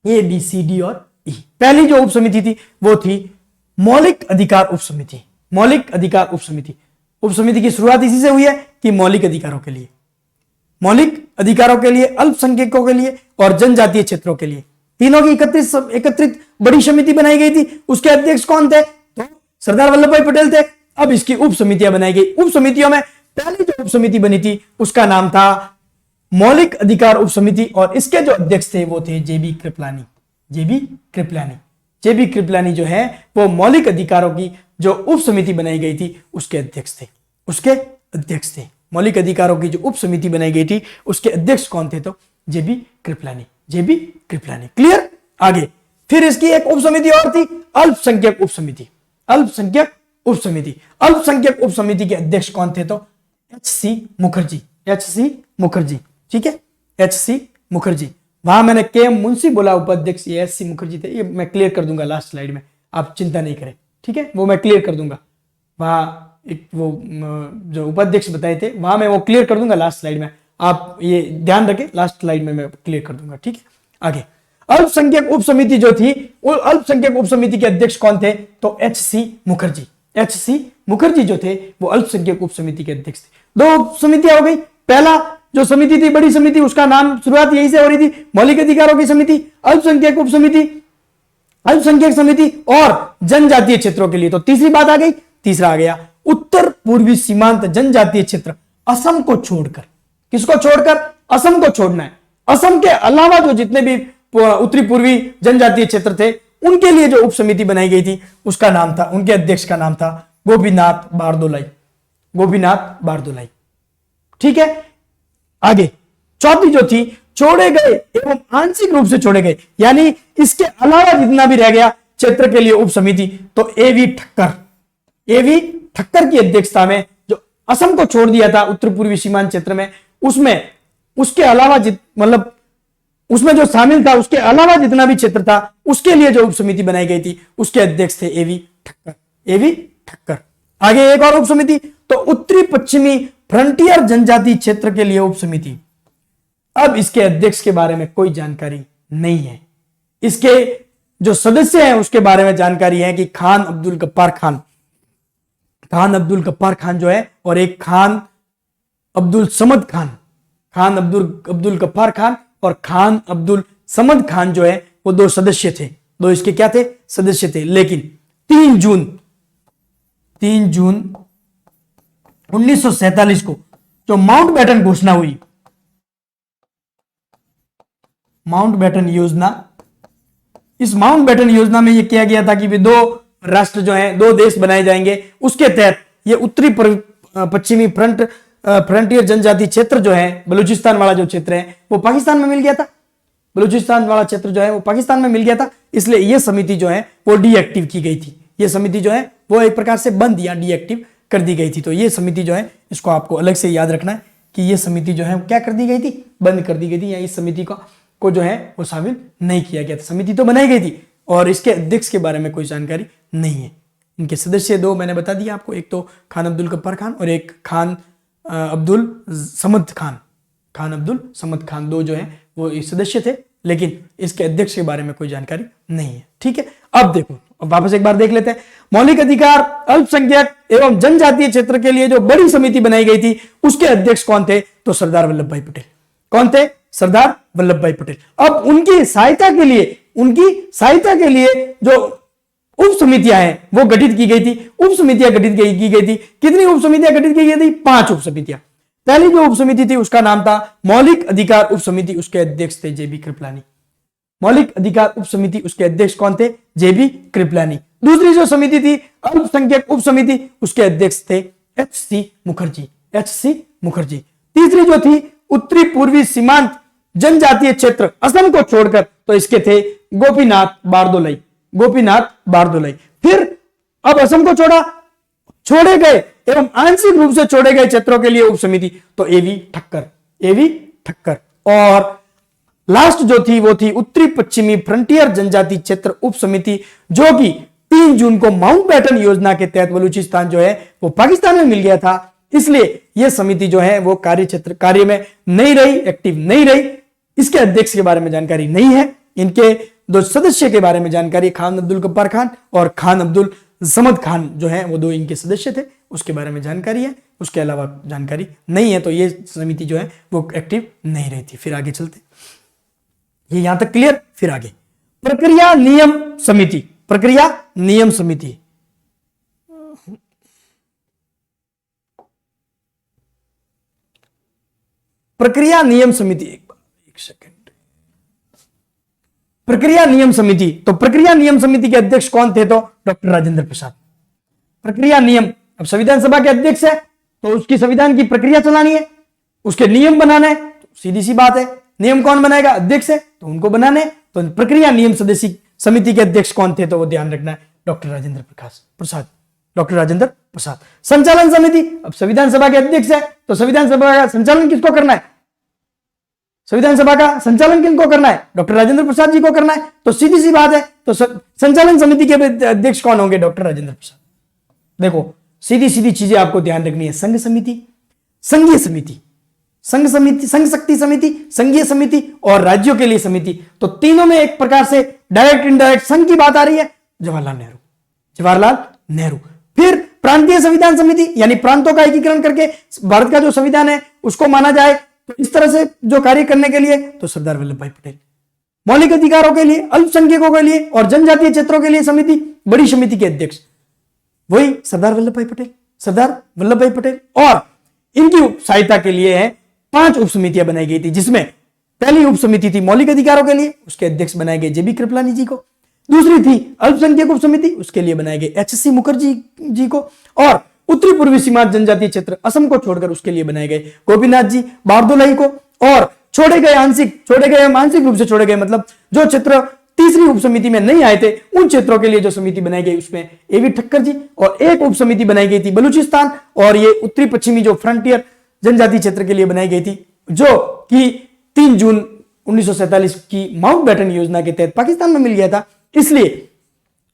ए बी सी डी और ई। पहली जो उप समिति थी वो थी मौलिक अधिकार उप समिति, मौलिक अधिकार उप समिति। उप समिति की शुरुआत इसी से हुई है कि मौलिक अधिकारों के लिए, मौलिक अधिकारों के लिए, अल्पसंख्यकों के लिए और जनजातीय क्षेत्रों के लिए, तीनों की एकत्रित बड़ी समिति बनाई गई थी। उसके अध्यक्ष कौन थे, तो सरदार वल्लभ भाई पटेल थे। अब इसकी उप समितियां बनाई गई। उप समितियों में पहली जो उप समिति बनी थी उसका नाम था मौलिक अधिकार उप समिति और इसके जो अध्यक्ष थे वो थे जेबी कृपलानी, जेबी कृपलानी। जेबी कृपलानी जो है वो मौलिक अधिकारों की जो उप समिति बनाई गई थी उसके अध्यक्ष थे, उसके अध्यक्ष थे। मौलिक अधिकारों की जो उप समिति बनाई गई थी उसके अध्यक्ष कौन थे, तो जेबी कृपलानी, जेबी कृपलानी। क्लियर। आगे फिर इसकी एक उप समिति और थी, अल्पसंख्यक उप समिति, अल्पसंख्यक उप समिति। अल्पसंख्यक उप समिति के अध्यक्ष कौन थे, तो एच.सी. मुखर्जी, एच.सी. मुखर्जी। ठीक है, एच.सी. मुखर्जी। वहां मैंने के मुंशी बोला उपाध्यक्ष, ये एच.सी. मुखर्जी थे। ये मैं क्लियर कर दूंगा लास्ट स्लाइड में, आप चिंता नहीं करें। ठीक है, वो मैं क्लियर कर दूंगा। वहां एक वो जो उपाध्यक्ष बताए थे वहां मैं वो क्लियर कर दूंगा लास्ट स्लाइड में, आप ये ध्यान रखें, लास्ट स्लाइड में मैं क्लियर कर दूंगा। ठीक है, आगे अल्पसंख्यक उप समिति जो थी, अल्पसंख्यक उप समिति के अध्यक्ष कौन थे, तो एच.सी. मुखर्जी, एच.सी. मुखर्जी जो थे वो अल्पसंख्यक उप समिति के अध्यक्ष थे। 2 उप समितियां हो गई। पहला जो समिति थी, बड़ी समिति, उसका नाम शुरुआत यहीं से हो रही थी, मौलिक अधिकारों की समिति, अल्पसंख्यक उप समिति, अल्पसंख्यक समिति और जनजातीय क्षेत्रों के लिए। तो तीसरी बात आ गई, तीसरा आ गया उत्तर पूर्वी सीमांत जनजातीय क्षेत्र, असम को छोड़कर। किसको छोड़कर, असम को छोड़ना है। असम के अलावा जो जितने भी उत्तरी पूर्वी जनजातीय क्षेत्र थे उनके लिए जो उप समिति बनाई गई थी उसका नाम था, उनके अध्यक्ष का नाम था गोपीनाथ बारदोलाई, गोपीनाथ बारदोलाई। ठीक है, आगे चौथी जो थी छोड़े गए एवं आंशिक रूप से छोड़े गए, यानी इसके अलावा जितना भी रह गया क्षेत्र के लिए उप समिति, तो एवी ठक्कर की अध्यक्षता में जो असम को छोड़ दिया था उत्तर पूर्वी सीमांत क्षेत्र में, उसमें उसके अलावा मतलब उसमें जो शामिल था उसके अलावा जितना भी क्षेत्र था उसके लिए जो उप समिति बनाई गई थी उसके अध्यक्ष थे एवी ठक्कर। आगे एक और उप समिति, तो उत्तरी पश्चिमी फ्रंटियर जनजाति क्षेत्र के लिए उप समिति। अब इसके अध्यक्ष के बारे में कोई जानकारी नहीं है। इसके जो सदस्य हैं उसके बारे में जानकारी है कि खान अब्दुल गफ्फार खान जो है, और एक खान अब्दुल समद खान, खान अब्दुल गफ्फार खान और खान अब्दुल समद खान जो है वो दो सदस्य थे, दो इसके क्या थे, सदस्य थे। लेकिन 3 जून 1947 को जो माउंटबेटन घोषणा हुई, माउंटबेटन योजना, इस माउंटबेटन योजना में यह किया गया था कि वे 2 राष्ट्र जो हैं, 2 देश बनाए जाएंगे। उसके तहत ये उत्तरी पश्चिमी फ्रंटियर जनजाति क्षेत्र जो है, बलूचिस्तान वाला जो क्षेत्र है वो पाकिस्तान में मिल गया था, बलूचिस्तान वाला क्षेत्र जो है वो पाकिस्तान में मिल गया था, इसलिए यह समिति जो है वो डीएक्टिव की गई थी। यह समिति जो है वो एक प्रकार से बंद या डीएक्टिव कर दी गई थी। तो यह समिति जो है, इसको आपको अलग से याद रखना है कि यह समिति जो है क्या कर दी गई थी, बंद कर दी गई थी, या इस समिति को जो है वो शामिल नहीं किया गया था। समिति तो बनाई गई थी और इसके अध्यक्ष के बारे में कोई जानकारी नहीं है। इनके सदस्य 2 मैंने बता दिया आपको, एक तो खान अब्दुल गफ्फार खान और एक खान अब्दुल समद खान, 2 जो है वो सदस्य थे, लेकिन इसके अध्यक्ष के बारे में कोई जानकारी नहीं है। ठीक है, अब देखो, अब वापस एक बार देख लेते हैं। मौलिक अधिकार अल्पसंख्यक एवं जनजातीय क्षेत्र के लिए जो बड़ी समिति बनाई गई थी उसके अध्यक्ष कौन थे, तो सरदार वल्लभ भाई पटेल। कौन थे, सरदार वल्लभ भाई पटेल। अब उनकी सहायता के लिए जो उप समितियां हैं वो गठित की गई थी। उप समितियां गठित की गई थी। कितनी उप समितियां गठित की गई थी, 5 उप समितियां। पहली जो उप समिति थी उसका नाम था मौलिक अधिकार उप समिति, उसके अध्यक्ष थे जेबी कृपलानी। मौलिक अधिकार उप समिति, उसके अध्यक्ष कौन थे, जेबी कृपलानी। दूसरी जो समिति थी अल्पसंख्यक उप समिति, उसके अध्यक्ष थे एच.सी. मुखर्जी। तीसरी जो थी उत्तरी पूर्वी सीमांत जनजातीय क्षेत्र असम को छोड़कर, तो इसके थे गोपीनाथ बारदोलाई। फिर अब असम को छोड़े गए एवं आंशिक रूप से छोड़े गए क्षेत्रों के लिए उप समिति, तो एवी ठक्कर। और लास्ट जो थी वो थी उत्तरी पश्चिमी फ्रंटियर जनजाति क्षेत्र उप समिति, जो कि 3 जून को माउंटबेटन योजना के तहत बलूचिस्तान जो है वो पाकिस्तान में मिल गया था। इसलिए यह समिति जो है वो कार्य में नहीं रही, एक्टिव नहीं रही। इसके अध्यक्ष के बारे में जानकारी नहीं है। इनके 2 सदस्य के बारे में जानकारी, खान अब्दुल गफ्फार खान और खान अब्दुल समद खान जो है वो 2 इनके सदस्य थे, उसके बारे में जानकारी है। उसके अलावा जानकारी नहीं है। तो ये समिति जो है वो एक्टिव नहीं रही थी। फिर आगे चलते, ये यहां तक क्लियर। फिर आगे प्रक्रिया नियम समिति, प्रक्रिया नियम समिति। प्रक्रिया नियम समिति, एक सेकंड। प्रक्रिया नियम समिति, तो प्रक्रिया नियम समिति के अध्यक्ष कौन थे, तो डॉक्टर राजेंद्र प्रसाद। प्रक्रिया नियम, अब संविधान सभा के अध्यक्ष है तो उसकी संविधान की प्रक्रिया चलानी है, उसके नियम बनाना है, तो सीधी सी बात है नियम कौन बनाएगा, अध्यक्ष है तो उनको बनाने। तो प्रक्रिया नियम सदस्य समिति के अध्यक्ष कौन थे, तो वो ध्यान रखना है डॉक्टर राजेंद्र प्रसाद। संचालन समिति, अब संविधान सभा के अध्यक्ष है तो संविधान सभा का संचालन किसको करना है, संविधान सभा का संचालन किनको करना है, डॉक्टर राजेंद्र प्रसाद जी को करना है। तो सीधी सी बात है, तो संचालन समिति के अध्यक्ष कौन होंगे, डॉक्टर राजेंद्र प्रसाद। देखो सीधी सीधी चीजें आपको ध्यान रखनी है। संघ समिति, संघीय समिति, संघ शक्ति समिति, संघीय समिति और राज्यों के लिए समिति, तो तीनों में एक प्रकार से डायरेक्ट इनडायरेक्ट संघ की बात आ रही है, जवाहरलाल नेहरू। फिर प्रांतीय संविधान समिति, यानी प्रांतों का एकीकरण करके भारत का जो संविधान है उसको माना जाए, तो इस तरह से जो कार्य करने के लिए तो सरदार वल्लभ भाई पटेल। मौलिक अधिकारों के लिए, अल्पसंख्यकों के लिए और जनजातीय क्षेत्रों के लिए समिति, बड़ी समिति के अध्यक्ष वही सरदार वल्लभ भाई पटेल। और इनकी सहायता के लिए है 5 उप समितियां बनाई गई थी, जिसमें पहली उप समिति थी मौलिक अधिकारों के लिए, उसके अध्यक्ष बनाए गए जेबी कृपलानी जी को। दूसरी थी अल्पसंख्यक उप समिति, उसके लिए बनाए गए एच.सी. मुखर्जी जी को। और उत्तरी पूर्वी सीमांत जनजातीय क्षेत्र असम को छोड़कर उसके लिए बनाए गए गोपीनाथ जी बारदोलाई को। और छोड़े गए आंशिक, छोड़े गए मानसिक रूप से छोड़े गए, मतलब जो क्षेत्र तीसरी उप समिति में नहीं आए थे उन क्षेत्रों के लिए जो समिति बनाई गई उसमें एवी ठक्कर जी, और एक उप समिति बनाई गई थी बलूचिस्तान, और ये उत्तरी पश्चिमी जो फ्रंटियर जनजाति क्षेत्र के लिए बनाई गई थी, जो कि 3 जून 1947 की माउंटबेटन योजना के तहत पाकिस्तान में मिल गया था, इसलिए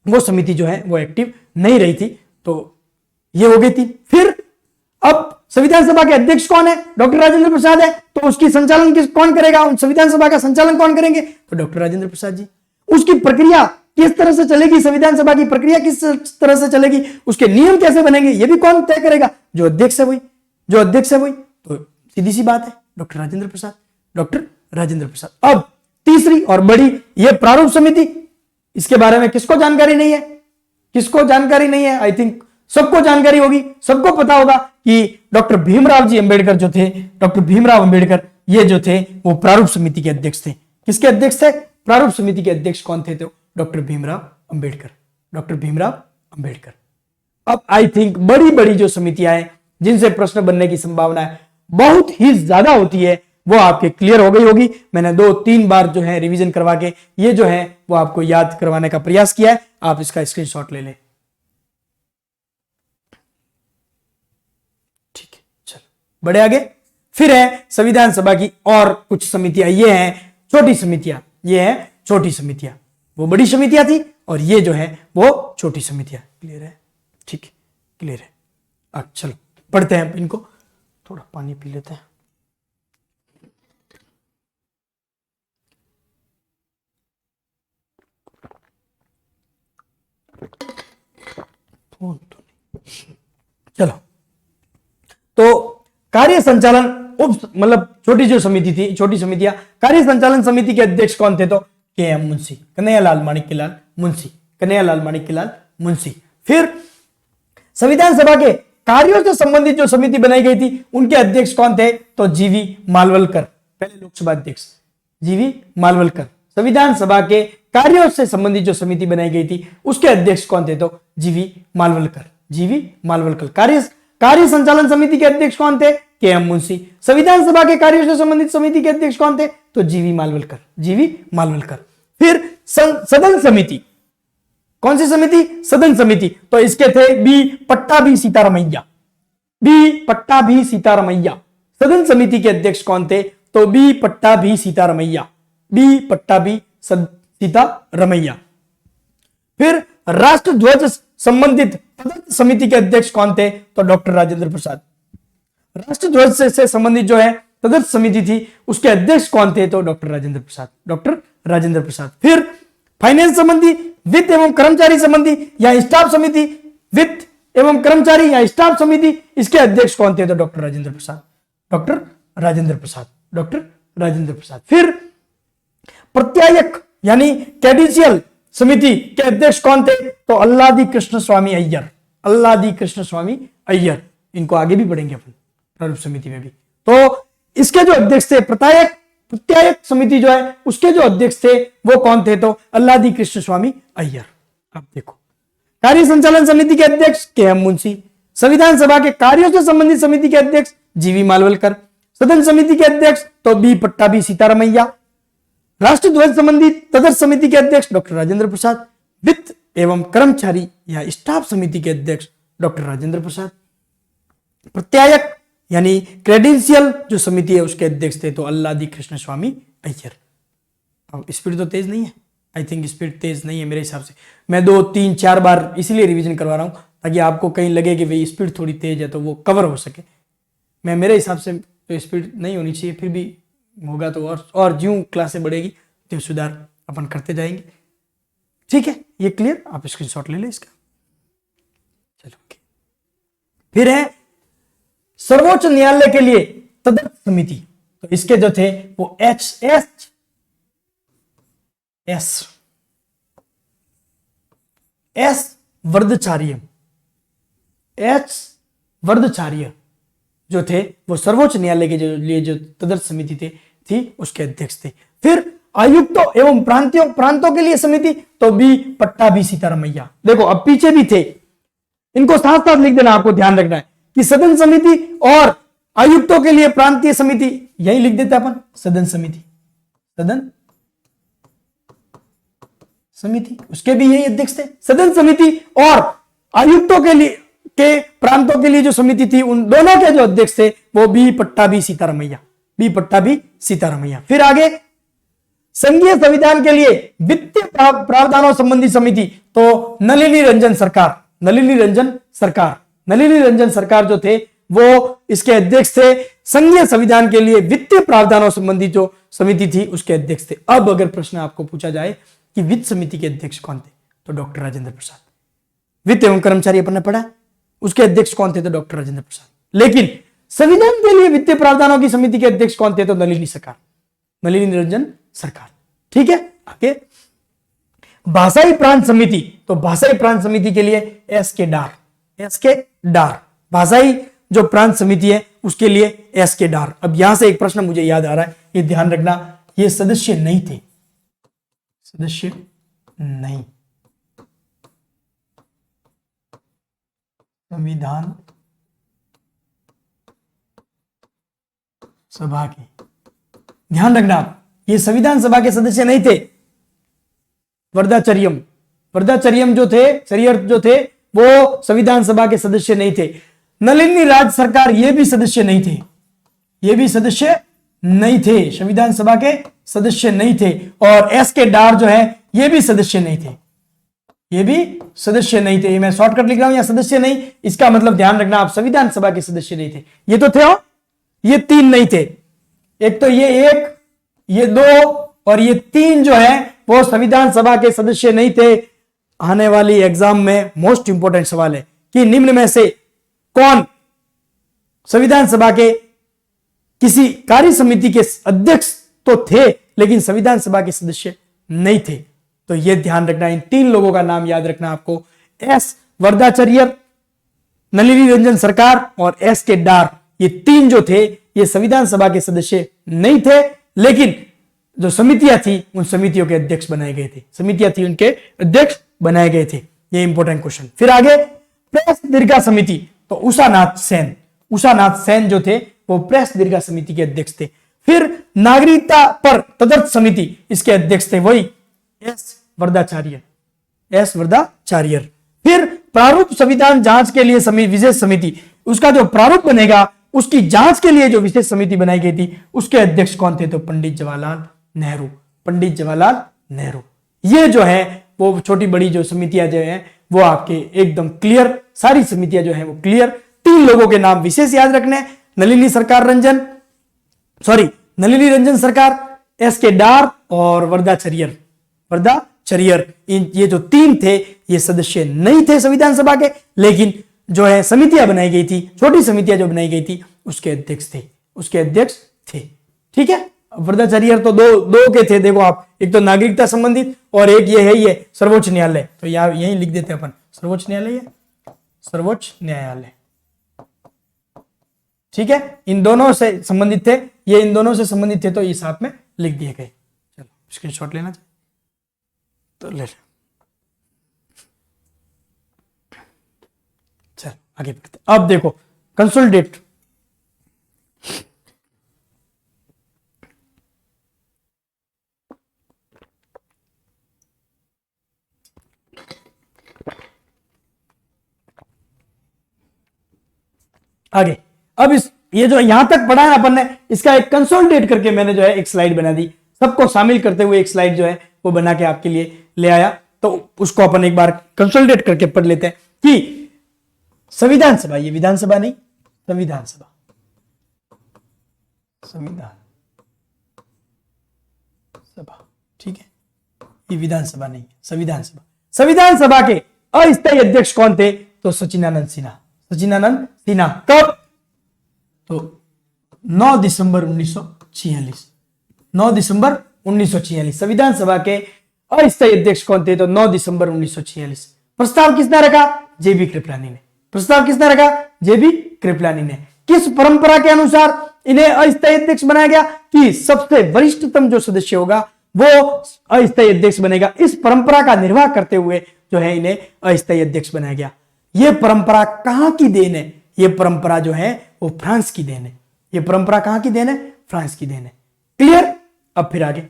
वो समिति जो है वो एक्टिव नहीं रही थी। तो ये हो गई थी। फिर अब संविधान सभा के अध्यक्ष कौन है? डॉक्टर राजेंद्र प्रसाद है, तो उसकी संचालन कौन करेगा? संविधान सभा का संचालन कौन करेंगे? तो डॉक्टर राजेंद्र प्रसाद जी। उसकी प्रक्रिया किस तरह से चलेगी, संविधान सभा की प्रक्रिया किस तरह से चलेगी, उसके नियम कैसे बनेंगे, ये भी कौन तय करेगा? जो अध्यक्ष है वही, जो अध्यक्ष है वही। तो सीधी सी बात है, डॉक्टर राजेंद्र प्रसाद, डॉक्टर राजेंद्र प्रसाद। अब तीसरी और बड़ी ये प्रारूप समिति, इसके बारे में किसको जानकारी नहीं है? किसको जानकारी नहीं है? आई थिंक सबको जानकारी होगी, सबको पता होगा कि डॉक्टर भीमराव जी अंबेडकर जो थे, डॉक्टर भीमराव अंबेडकर ये जो थे वो प्रारूप समिति के अध्यक्ष थे। किसके अध्यक्ष थे? प्रारूप समिति के अध्यक्ष कौन थे? तो डॉक्टर भीमराव अंबेडकर, डॉक्टर भीमराव अंबेडकर। अब आई थिंक बड़ी बड़ी जो समितियां हैं जिनसे प्रश्न बनने की संभावना है बहुत ही ज्यादा होती है, वो आपके क्लियर हो गई होगी। मैंने 2-3 बार जो है रिवीजन करवा के ये जो है वो आपको याद करवाने का प्रयास किया है, आप इसका स्क्रीनशॉट ले लें। ठीक है, चलो बड़े आगे। फिर है संविधान सभा की और कुछ समितियां, ये हैं छोटी समितियां, ये हैं छोटी समितियां। वो बड़ी समितियां थी और ये जो है वो छोटी समितियां। क्लियर है? ठीक है, क्लियर है। अब चलो पढ़ते हैं इनको, थोड़ा पानी पी लेते हैं। चलो, तो कार्य संचालन मतलब छोटी जो समिति थी, छोटी समितियां, कार्य संचालन समिति के अध्यक्ष कौन थे? तो के.एम. मुंशी, कन्हैयालाल माणिक्यलाल मुंशी, कन्हैयालाल माणिक्यलाल मुंशी। फिर संविधान सभा के कार्यों से संबंधित जो समिति बनाई गई थी उनके अध्यक्ष कौन थे? तो जीवी मालवलकर, पहले लोकसभा अध्यक्ष जीवी मालवलकर। संविधान सभा के कार्यों से संबंधित जो समिति बनाई गई थी उसके अध्यक्ष कौन थे? तो जीवी मालवलकर, जीवी मालवलकर। कार्य संचालन समिति के अध्यक्ष कौन थे? के.एम. मुंशी। संविधान सभा के कार्यों से संबंधित समिति के अध्यक्ष कौन थे? तो जीवी मालवलकर, जीवी मालवलकर। फिर सदन समिति, कौन सी समिति? सदन समिति। तो इसके थे बी पट्टाभी सीतारमैया, बी पट्टाभी सीतारमैया। सदन समिति के अध्यक्ष कौन थे? तो बी पट्टाभी सीतारमैया, बी पट्टाभी सीतारमैया। फिर राष्ट्र ध्वज संबंधित तदर्थ समिति के अध्यक्ष कौन थे? तो डॉक्टर राजेंद्र प्रसाद। राष्ट्र ध्वज से संबंधित जो है तदर्थ समिति थी उसके अध्यक्ष कौन थे? तो डॉक्टर राजेंद्र प्रसाद, डॉक्टर राजेंद्र प्रसाद। फिर फाइनेंस संबंधी, वित्त एवं कर्मचारी संबंधी या स्टाफ समिति, वित्त एवं कर्मचारी या स्टाफ समिति, इसके अध्यक्ष कौन थे? तो doctor Rajendra Prasad, doctor Rajendra Prasad, doctor Rajendra Prasad. फिर प्रत्यायक यानी कैडिशियल समिति के अध्यक्ष कौन थे? तो अल्लादी कृष्ण स्वामी अय्यर, अल्लादी कृष्ण स्वामी अय्यर। इनको आगे भी पढ़ेंगे अपन प्रारूप समिति में भी। तो इसके जो अध्यक्ष थे, प्रत्यायक समिति जो है उसके जो अध्यक्ष थे वो कौन थे? तो अल्लादी कृष्ण स्वामी अय्यर। अब देखो, कार्य संचालन समिति के अध्यक्ष के.एम. मुंशी। संविधान सभा के कार्यों से संबंधित समिति के अध्यक्ष जीवी मालवलकर। सदन समिति के अध्यक्ष तो बी पट्टाभी सीतारमैया। राष्ट्र ध्वज संबंधी तदर्थ समिति के अध्यक्ष डॉक्टर राजेंद्र प्रसाद। वित्त एवं कर्मचारी या स्टाफ समिति के अध्यक्ष डॉक्टर राजेंद्र प्रसाद। प्रत्यायक यानी क्रेडेंशियल जो समिति है उसके अध्यक्ष थे तो अल्लादी कृष्ण स्वामी अय्यर। अब स्पीड तो तेज नहीं है, आई थिंक स्पीड तेज नहीं है मेरे हिसाब से। मैं 2-3-4 बार इसीलिए रिवीजन करवा रहा हूं ताकि आपको कहीं लगे कि भाई स्पीड थोड़ी तेज है तो वो कवर हो सके। मैं मेरे हिसाब से तो स्पीड नहीं होनी चाहिए, फिर भी होगा तो और ज्यों क्लासें बढ़ेगी तो सुधार अपन करते जाएंगे। ठीक है, ये क्लियर? आप स्क्रीनशॉट ले लें इसका। चलो, फिर है सर्वोच्च न्यायालय के लिए तदर्थ समिति। तो इसके जो थे वो एस वर्धचार्य जो थे वो सर्वोच्च न्यायालय के लिए जो तदर्थ समिति थी उसके अध्यक्ष थे। फिर आयुक्तों एवं प्रांतों के लिए समिति तो बी पट्टाभी सीतारमैया। देखो अब पीछे भी थे, इनको साथ साथ लिख देना, आपको ध्यान रखना है कि सदन समिति और आयुक्तों के लिए प्रांतीय समिति यही लिख देते अपन, सदन समिति, सदन समिति, उसके भी यही अध्यक्ष थे। सदन समिति और आयुक्तों के लिए के प्रांतों के लिए जो समिति थी, उन दोनों के जो अध्यक्ष थे वो बी पट्टाभी सीतारमैया, बी पट्टाभी सीतारमैया। फिर आगे संघीय संविधान के लिए वित्तीय प्रावधानों संबंधी समिति, तो नलिनी रंजन सरकार, नलिनी रंजन सरकार, नलिनी रंजन सरकार जो थे वो इसके अध्यक्ष थे। संघीय संविधान के लिए वित्तीय प्रावधानों संबंधी जो समिति थी उसके अध्यक्ष थे। अब अगर प्रश्न आपको पूछा जाए कि वित्त समिति के अध्यक्ष कौन थे, तो डॉक्टर राजेंद्र प्रसाद। वित्त एवं कर्मचारी अपन ने पढ़ा, उसके अध्यक्ष कौन थे, तो डॉक्टर राजेंद्र प्रसाद। लेकिन संविधान के लिए वित्तीय प्रावधानों की समिति के अध्यक्ष कौन थे, तो नलिनी सरकार, नलिनी रंजन सरकार। ठीक है, आगे भाषाई प्रांत समिति, तो भाषाई प्रांत समिति के लिए एस के डार, एस के डार, भाषाई जो प्रांत समिति है उसके लिए एस के डार। अब यहां से एक प्रश्न मुझे याद आ रहा है, ये ध्यान रखना, ये सदस्य नहीं थे, सदस्य नहीं, संविधान सभा के, ध्यान रखना आप, ये संविधान सभा के सदस्य नहीं थे। वर्धाचर्यम, वर्धाचर्यम जो थे, चरियर जो थे वो संविधान सभा के सदस्य नहीं थे। नलिनी राज सरकार ये भी सदस्य नहीं थे, ये भी सदस्य नहीं थे, संविधान सभा के सदस्य नहीं थे। और एस के डार जो है ये भी सदस्य नहीं थे, ये भी सदस्य नहीं थे। मैं शॉर्टकट लिख रहा हूं, या सदस्य नहीं, इसका मतलब ध्यान रखना आप, संविधान सभा के सदस्य नहीं थे। ये तो थे, ये तीन नहीं थे, एक तो ये एक, ये दो और ये तीन जो है वो संविधान सभा के सदस्य नहीं थे। आने वाली एग्जाम में मोस्ट इंपोर्टेंट सवाल है कि निम्न में से कौन संविधान सभा के किसी कार्य समिति के अध्यक्ष तो थे लेकिन संविधान सभा के सदस्य नहीं थे। तो यह ध्यान रखना, इन तीन लोगों का नाम याद रखना आपको, एस वर्धाचर्य, नलिनी रंजन सरकार और एस के डार। ये तीन जो थे ये संविधान सभा के सदस्य नहीं थे, लेकिन जो समितियां थी उन समितियों के अध्यक्ष बनाए गए थे, समितियां थी उनके अध्यक्ष बनाए गए थे। ये इंपॉर्टेंट क्वेश्चन। फिर आगे प्रेस दीर्घा समिति, तो उषानाथ सेन, उषानाथ सेन जो थे वो प्रेस दीर्घा समिति के अध्यक्ष थे। फिर नागरिकता पर तदर्थ समिति, इसके अध्यक्ष थे वही एस वर्धाचार्य, एस वर्धाचार्य। फिर प्रारूप संविधान जांच के लिए विशेष समिति, उसका जो प्रारूप बनेगा उसकी जांच के लिए जो विशेष समिति बनाई गई थी उसके अध्यक्ष कौन थे, तो पंडित जवाहरलाल नेहरू, पंडित जवाहरलाल नेहरू। ये जो है वो छोटी बड़ी जो समितियां जो है वो आपके एकदम क्लियर, सारी समितियां जो है वो क्लियर। तीन लोगों के नाम विशेष याद रखने, नलिनी रंजन सरकार, एस के डार और वर्धाचर्य, ये जो तीन थे ये सदस्य नहीं थे संविधान सभा के, लेकिन जो है समितियां बनाई गई थी, छोटी समितियां जो बनाई गई थी उसके अध्यक्ष थे, उसके अध्यक्ष थे। ठीक है, वर्धाचार्य तो दो के थे, देखो आप, एक तो नागरिकता संबंधित और एक ये है ये सर्वोच्च न्यायालय। तो यहाँ यही लिख देते हैं अपन, सर्वोच्च न्यायालय, सर्वोच्च न्यायालय। ठीक है, इन दोनों से संबंधित थे, ये इन दोनों से संबंधित थे, तो ये साथ में लिख दिए गए। चलो स्क्रीनशॉट लेना चाहिए तो ले लो। चल आगे बढ़ते। अब देखो कंसोलिडेट, आगे अब ये जो यहां तक पढ़ा है अपन ने, इसका एक कंसोलिडेट करके मैंने जो है एक स्लाइड बना दी, सबको शामिल करते हुए एक स्लाइड जो है वो बना के आपके लिए ले आया। तो उसको अपन एक बार कंसोलिडेट करके पढ़ लेते हैं कि संविधान सभा, ये विधानसभा नहीं, संविधान सभा, संविधान सभा, ठीक है, ये विधानसभा नहीं, संविधान सभा। संविधान सभा के अस्थायी अध्यक्ष कौन थे, तो सचिनानंद सिन्हा, सचिनानंद सिन्हा। कब, तो 9 दिसंबर 1946, 9 दिसंबर 1946 संविधान सभा के अस्थायी अध्यक्ष कौन थे, तो 9 दिसंबर 1946। प्रस्ताव किसने रखा, जेबी कृपलानी ने, प्रस्ताव किसने रखा, जेबी कृपलानी ने। किस परंपरा के अनुसार इन्हें अस्थायी अध्यक्ष बनाया गया कि सबसे वरिष्ठतम जो सदस्य होगा वो अस्थायी अध्यक्ष बनेगा। इस परंपरा का निर्वाह करते हुए जो है इन्हें अस्थायी अध्यक्ष बनाया गया। यह परंपरा कहां की देन है, यह परंपरा जो है वो फ्रांस की देन है। यह परंपरा कहां की देन है, फ्रांस की देन है। क्लियर। अब फिर आगे,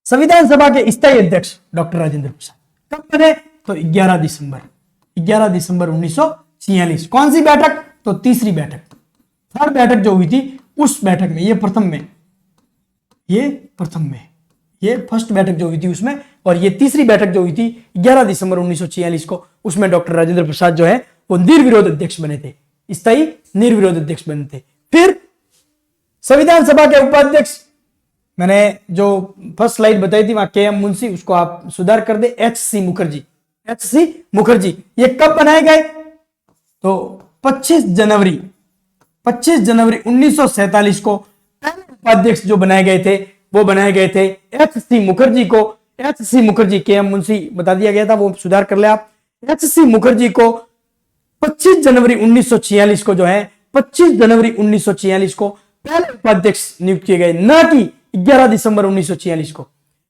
संविधान सभा के स्थायी अध्यक्ष डॉक्टर राजेंद्र प्रसाद कब बने? तो 11 दिसंबर 1946। कौन सी बैठक? तो तीसरी बैठक, थर्ड बैठक जो हुई थी उस बैठक में, ये प्रथम में, ये फर्स्ट बैठक जो हुई थी उसमें, और ये तीसरी बैठक जो हुई थी 11 दिसंबर 1946 को, उसमें डॉक्टर राजेंद्र प्रसाद जो है वो निर्विरोध अध्यक्ष बने थे, स्थायी निर्विरोध अध्यक्ष बने थे। फिर संविधान सभा के उपाध्यक्ष, मैंने जो फर्स्ट स्लाइड बताई थी वहां के.एम. मुंशी, उसको आप सुधार कर दे, एच.सी. मुखर्जी। ये कब बनाए गए? तो 25 जनवरी 1947 को पहले उपाध्यक्ष जो बनाए गए थे वो बनाए गए थे एच.सी. मुखर्जी को। एच.सी. मुखर्जी, के.एम. मुंशी बता दिया गया था, वो सुधार कर ले आप। एच.सी. मुखर्जी को 25 जनवरी 1946 को जो है 25 जनवरी 1946 को पहले उपाध्यक्ष नियुक्त किए गए, न कि 11 दिसंबर 1946 को।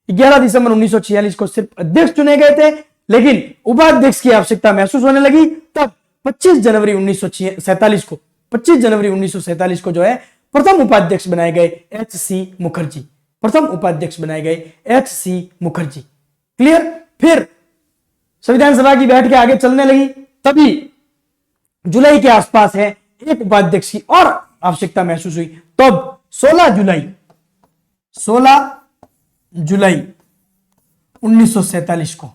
11 दिसंबर 1946 को सिर्फ अध्यक्ष चुने गए थे, लेकिन उपाध्यक्ष की आवश्यकता महसूस होने लगी तब 25 जनवरी 1947 को जो है प्रथम उपाध्यक्ष बनाए गए एच.सी. मुखर्जी। प्रथम उपाध्यक्ष बनाए गए एच.सी. मुखर्जी। क्लियर। फिर संविधान सभा की बैठकें आगे चलने लगी, तभी जुलाई के आसपास है एक उपाध्यक्ष की और आवश्यकता महसूस हुई। तब 16 जुलाई 1947 को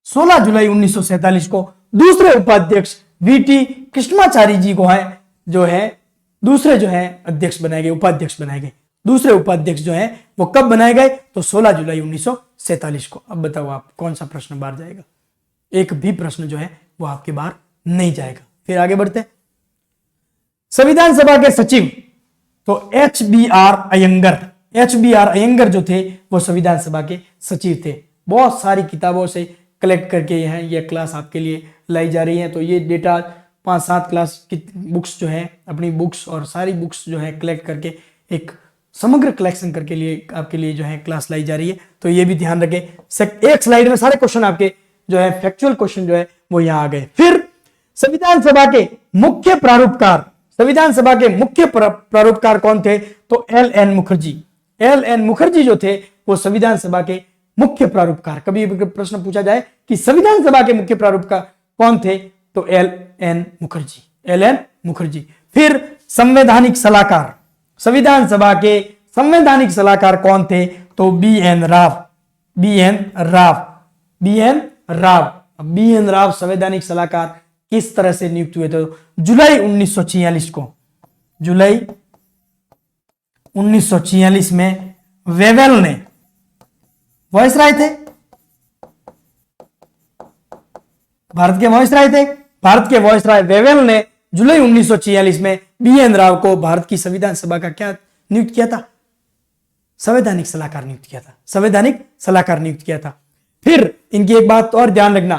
16 जुलाई 1947 को दूसरे उपाध्यक्ष वीटी कृष्णाचारी जी को है जो है दूसरे जो है अध्यक्ष बनाए गए, उपाध्यक्ष बनाए गए। दूसरे उपाध्यक्ष जो है वो कब बनाए गए? तो 16 जुलाई 1947 को। अब बताओ आप कौन सा प्रश्न बाहर जाएगा? एक भी प्रश्न जो है वो आपके बाहर नहीं जाएगा। फिर आगे बढ़ते हैं। संविधान सभा के सचिव तो एच.बी.आर. अयंगर जो थे वो संविधान सभा के सचिव थे। बहुत सारी किताबों से कलेक्ट करके ये क्लास आपके लिए लाई जा रही है। तो ये डेटा 5-7 क्लास की बुक्स जो है, अपनी बुक्स और सारी बुक्स जो है कलेक्ट करके एक समग्र कलेक्शन करके लिए आपके लिए जो है क्लास लाई जा रही है। तो ये भी ध्यान रखें, एक स्लाइड में सारे क्वेश्चन आपके जो है फैक्चुअल क्वेश्चन जो है वो यहाँ आ गए। फिर संविधान सभा के मुख्य प्रारूपकार कौन थे? तो एल.एन. मुखर्जी जो थे वो संविधान सभा के मुख्य प्रारूपकार। कभी प्रश्न पूछा जाए कि संविधान सभा के मुख्य प्रारूपकार कौन थे? तो एल.एन. मुखर्जी। फिर संवैधानिक सलाहकार, संविधान सभा के संवैधानिक सलाहकार कौन थे? तो बी.एन. राव संवैधानिक सलाहकार किस तरह से नियुक्त हुए थे? जुलाई 1946 में वेवेल ने, वॉइसराय थे, भारत के वॉइसराय वेवेल ने जुलाई 1946 में बी.एन. राव को भारत की संविधान सभा का क्या नियुक्त किया था? संवैधानिक सलाहकार नियुक्त किया था। फिर इनकी एक बात और ध्यान रखना,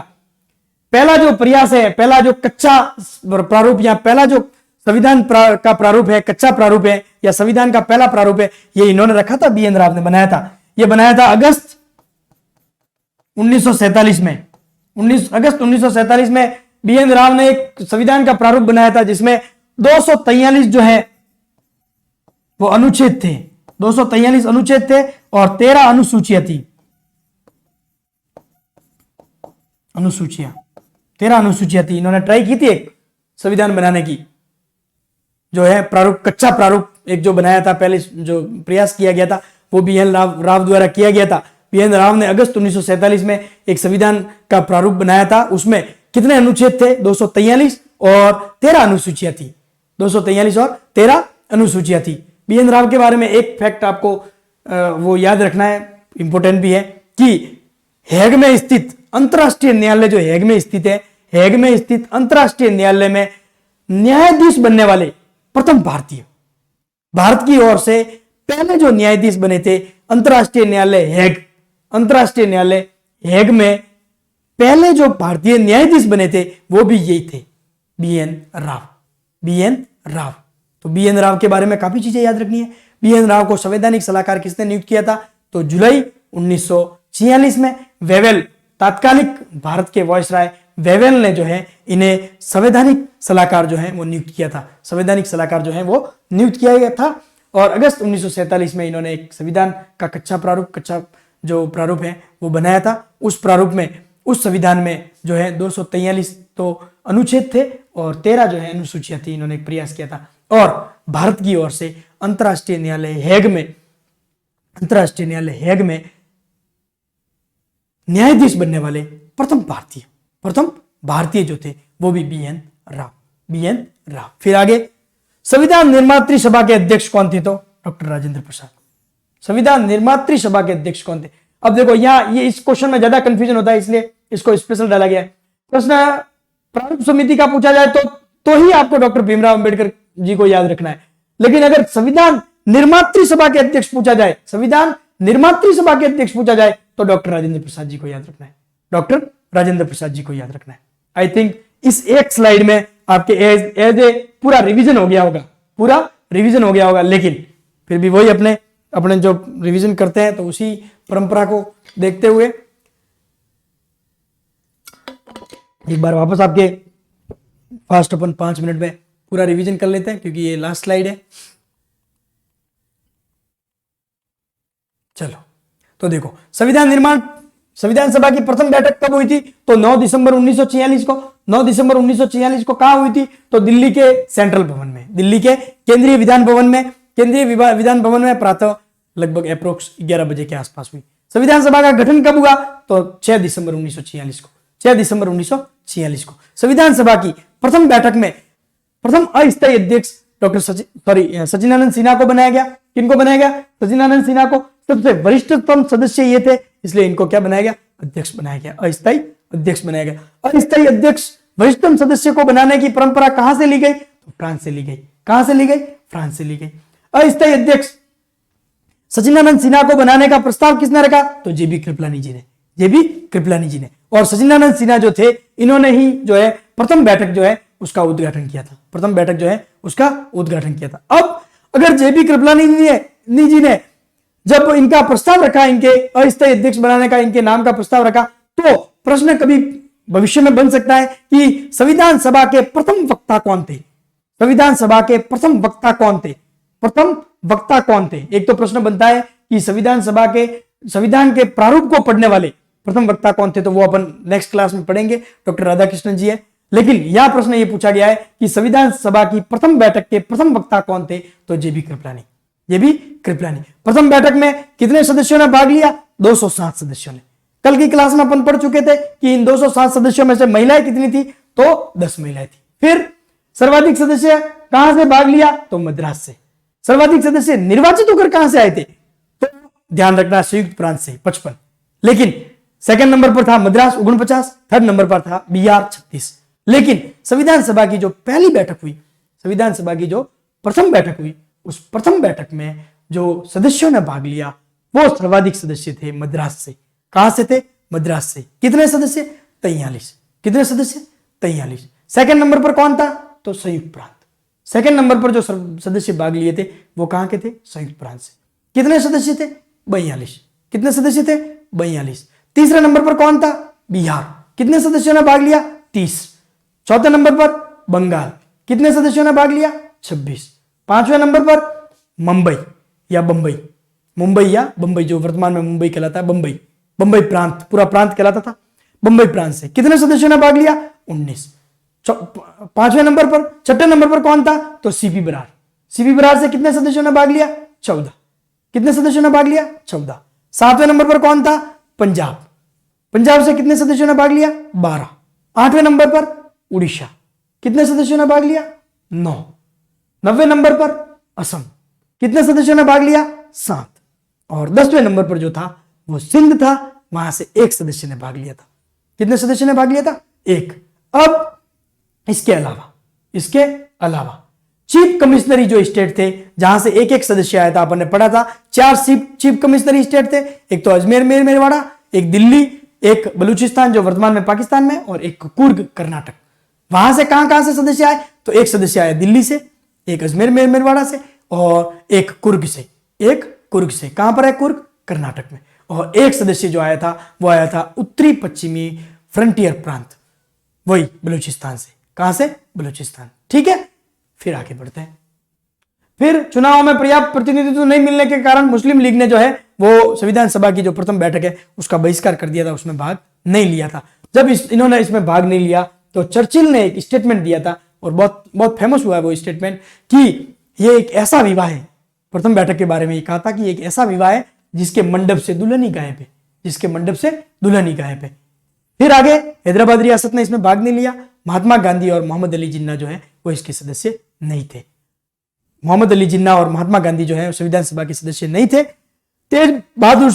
पहला जो प्रयास है, पहला जो कच्चा प्रारूप या पहला जो संविधान का प्रारूप है, कच्चा प्रारूप है या संविधान का पहला प्रारूप है, ये इन्होंने रखा था, बी.एन. राव ने बनाया था। ये बनाया था अगस्त 1947 में। 19 अगस्त 1947 में बी.एन. राव ने एक संविधान का प्रारूप बनाया था जिसमें 243 जो है वो अनुच्छेद थे, 243 अनुच्छेद थे और 13 अनुसूचियां थी। 13 अनुसूचियां थी। इन्होंने ट्राई की थी एक संविधान बनाने की, जो है प्रारूप, कच्चा प्रारूप एक जो बनाया था, पहले जो प्रयास किया गया था वो बी.एन. राव द्वारा किया गया था। बी.एन. राव ने अगस्त 1947 में एक संविधान का प्रारूप बनाया था। उसमें कितने अनुच्छेद थे? 243 और 13 अनुसूचियां थी। 243 और 13 अनुसूचियां थी। बी.एन. राव के बारे में एक फैक्ट आपको वो याद रखना है, इंपॉर्टेंट भी है, कि हेग में स्थित अंतरराष्ट्रीय न्यायालय जो हेग में स्थित है, हेग में स्थित अंतरराष्ट्रीय न्यायालय में न्यायाधीश बनने वाले प्रथम भारतीय, भारत की ओर से पहले जो न्यायाधीश बने थे अंतरराष्ट्रीय न्यायालय हेग में पहले जो भारतीय न्यायाधीश बने थे वो भी यही थे, बी.एन. राव। तो बी.एन. राव के बारे में काफी चीजें याद रखनी है। बी.एन. राव को संवैधानिक सलाहकार किसने नियुक्त किया था? तो जुलाई 1946 में वेवेल, तात्कालिक भारत के वॉइसराय वेवेल ने जो है इन्हें संवैधानिक सलाहकार जो है वो नियुक्त किया था। और अगस्त 1947 में इन्होंने एक संविधान का कच्चा जो प्रारूप है वो बनाया था। उस प्रारूप में, उस संविधान में जो है 243 तो अनुच्छेद थे और 13 जो है अनुसूचियां थी। इन्होंने एक प्रयास किया था और भारत की ओर से अंतर्राष्ट्रीय न्यायालय हेग में न्यायाधीश बनने वाले प्रथम भारतीय जो थे वो भी बी.एन. राव। फिर आगे संविधान निर्मात्री सभा के अध्यक्ष कौन थे? तो डॉक्टर राजेंद्र प्रसाद। संविधान निर्मात्री सभा के अध्यक्ष कौन थे? अब देखो यहाँ ये इस क्वेश्चन में ज्यादा कंफ्यूजन होता है, इसलिए इसको स्पेशल डाला गया है। प्रश्न प्रारूप समिति का पूछा जाए तो ही आपको डॉक्टर भीमराव अंबेडकर जी को याद रखना है। लेकिन अगर संविधान निर्मात्री सभा के अध्यक्ष पूछा जाए तो डॉक्टर राजेंद्र प्रसाद जी को याद रखना है। डॉक्टर राजेंद्र प्रसाद जी को याद रखना है। आई थिंक इस एक स्लाइड में आपके एज ए पूरा रिवीजन हो गया होगा, लेकिन फिर भी वही अपने जो रिवीजन करते हैं तो उसी परंपरा को देखते हुए एक बार वापस आपके फास्ट अपन 5 मिनट में पूरा रिवीजन कर लेते हैं, क्योंकि ये लास्ट स्लाइड है। चलो तो देखो, संविधान सभा की प्रथम बैठक कब हुई थी? तो 9 दिसंबर 1946 को। 9 दिसंबर 1946 को कहां हुई थी? तो दिल्ली के सेंट्रल भवन में, दिल्ली के केंद्रीय विधान भवन में प्रातः लगभग अप्रोक्स 11 बजे के आसपास हुई। संविधान सभा का गठन कब हुआ? तो 6 दिसंबर 1946 को। 6 दिसंबर 1946 को संविधान सभा की प्रथम बैठक में प्रथम अस्थायी अध्यक्ष डॉक्टर सचिदानंद सिन्हा को बनाया गया। किनको बनाया गया? सचिदानंद सिन्हा को। सबसे वरिष्ठतम सदस्य ये थे, इसलिए इनको क्या बनाया गया? अध्यक्ष बनाया गया, अस्थायी अध्यक्ष बनाया गया। अस्थायी अध्यक्ष वरिष्ठतम सदस्य को बनाने की परंपरा कहां से ली गई? तो फ्रांस से ली गई। कहां से ली गई? फ्रांस से ली गई। अस्थायी अध्यक्ष सचिदानंद सिन्हा को बनाने का प्रस्ताव किसने रखा? तो जेबी कृपलानी जी ने। और सचिदानंद सिन्हा जो थे, इन्होंने ही जो है प्रथम बैठक जो है उसका उद्घाटन किया था। अब अगर जेबी कृपलानी जी ने जब इनका प्रस्ताव रखा, इनके अस्थायी अध्यक्ष बनाने का, इनके नाम का प्रस्ताव रखा, तो प्रश्न कभी भविष्य में बन सकता है कि संविधान सभा के प्रथम वक्ता कौन थे? एक तो प्रश्न बनता है कि संविधान के प्रारूप को पढ़ने वाले प्रथम वक्ता कौन थे, तो वो अपन नेक्स्ट क्लास में पढ़ेंगे, डॉक्टर राधाकृष्णन जी है। लेकिन यह प्रश्न ये पूछा गया है कि संविधान सभा की प्रथम बैठक के प्रथम वक्ता कौन थे? तो जेबी कृपलानी। प्रथम बैठक में कितने सदस्यों ने भाग लिया? 207 सदस्यों ने। कल की क्लास में अपन पढ़ चुके थे कि इन 207 सदस्यों में से महिलाएं कितनी थी? तो 10 महिलाएं थी। फिर सर्वाधिक सदस्य कहां से भाग लिया? तो मद्रास से। सर्वाधिक सदस्य निर्वाचित होकर कहां से आए थे? तो ध्यान रखना, संयुक्त प्रांत से 55। लेकिन सेकंड नंबर पर था मद्रास 49, थर्ड नंबर पर था बिहार 36। लेकिन संविधान सभा की जो पहली बैठक हुई, संविधान सभा की जो प्रथम बैठक हुई, उस प्रथम बैठक में जो सदस्यों ने भाग लिया वो सर्वाधिक सदस्य थे मद्रास से। कहां से थे? मद्रास से। कितने सदस्य? 43। कितने सदस्य? 43। सेकंड नंबर पर कौन था? तो संयुक्त प्रांत। सेकंड नंबर पर जो सदस्य भाग लिए थे वो कहां के थे? संयुक्त प्रांत से। कितने सदस्य थे? 42। कितने सदस्य थे? 42। तीसरे नंबर पर कौन था? बिहार। कितने सदस्यों ने भाग लिया? 30। चौथे नंबर पर बंगाल। कितने सदस्यों ने भाग लिया? 26। पांचवें नंबर पर मुंबई या बंबई, जो वर्तमान में मुंबई कहलाता है, बंबई प्रांत, पूरा प्रांत कहलाता था। बंबई प्रांत से कितने सदस्यों ने भाग लिया? 19। पांचवें नंबर पर, छठे नंबर पर कौन था? तो सीपी बरार से कितने सदस्यों ने भाग लिया? 14। कितने सदस्यों ने भाग लिया? 14। सातवें नंबर पर कौन था? पंजाब से कितने सदस्यों ने भाग लिया? 12। आठवें नंबर पर उड़ीसा। कितने सदस्यों ने भाग लिया? 9। 9वें नंबर पर असम। कितने सदस्यों ने भाग लिया? 7। और 10वें नंबर पर जो था वो सिंध था, वहां से 1 सदस्य ने भाग लिया था। कितने सदस्य ने भाग लिया था? 1। अब इसके अलावा चीफ कमिश्नरी जो स्टेट थे, जहां से एक सदस्य आया था, अपन ने पढ़ा था 4 चीफ कमिश्नरी स्टेट थे। एक तो अजमेर मेरवाड़ा, एक दिल्ली, एक बलूचिस्तान जो वर्तमान में पाकिस्तान में, और एक कुर्ग कर्नाटक। वहां से कहां से सदस्य आए? तो एक सदस्य आया दिल्ली से, एक अजमेर मेरवाड़ा से, और एक कुर्ग से। कहां पर है कुर्ग? कर्नाटक में। और एक सदस्य जो आया था वो आया था उत्तरी पश्चिमी फ्रंटियर प्रांत, वही बलूचिस्तान से। कहां से? बलूचिस्तान। ठीक है, फिर आगे बढ़ते हैं। फिर चुनाव में पर्याप्त प्रतिनिधित्व नहीं मिलने के कारण मुस्लिम लीग ने जो है वो संविधान सभा की जो प्रथम बैठक है उसका बहिष्कार कर दिया था, उसमें भाग नहीं लिया था। जब इन्होंने इसमें भाग नहीं लिया तो चर्चिल ने एक स्टेटमेंट दिया था और बहुत बहुत फेमस हुआ है वो स्टेटमेंट कि ये एक ऐसा विवाह है, प्रथम बैठक के बारे में ये कहा था कि एक ऐसा विवाह है जिसके मंडप से दुल्हन ही गायब है, जिसके मंडप से दुल्हन ही गायब है। फिर आगे हैदराबाद रियासत ने इसमें भाग नहीं लिया। महात्मा गांधी और मोहम्मद अली जिन्ना जो है वो इसके सदस्य नहीं थे। मोहम्मद अली जिन्ना और महात्मा गांधी जो है संविधान सभा के सदस्य नहीं थे। तेज बहादुर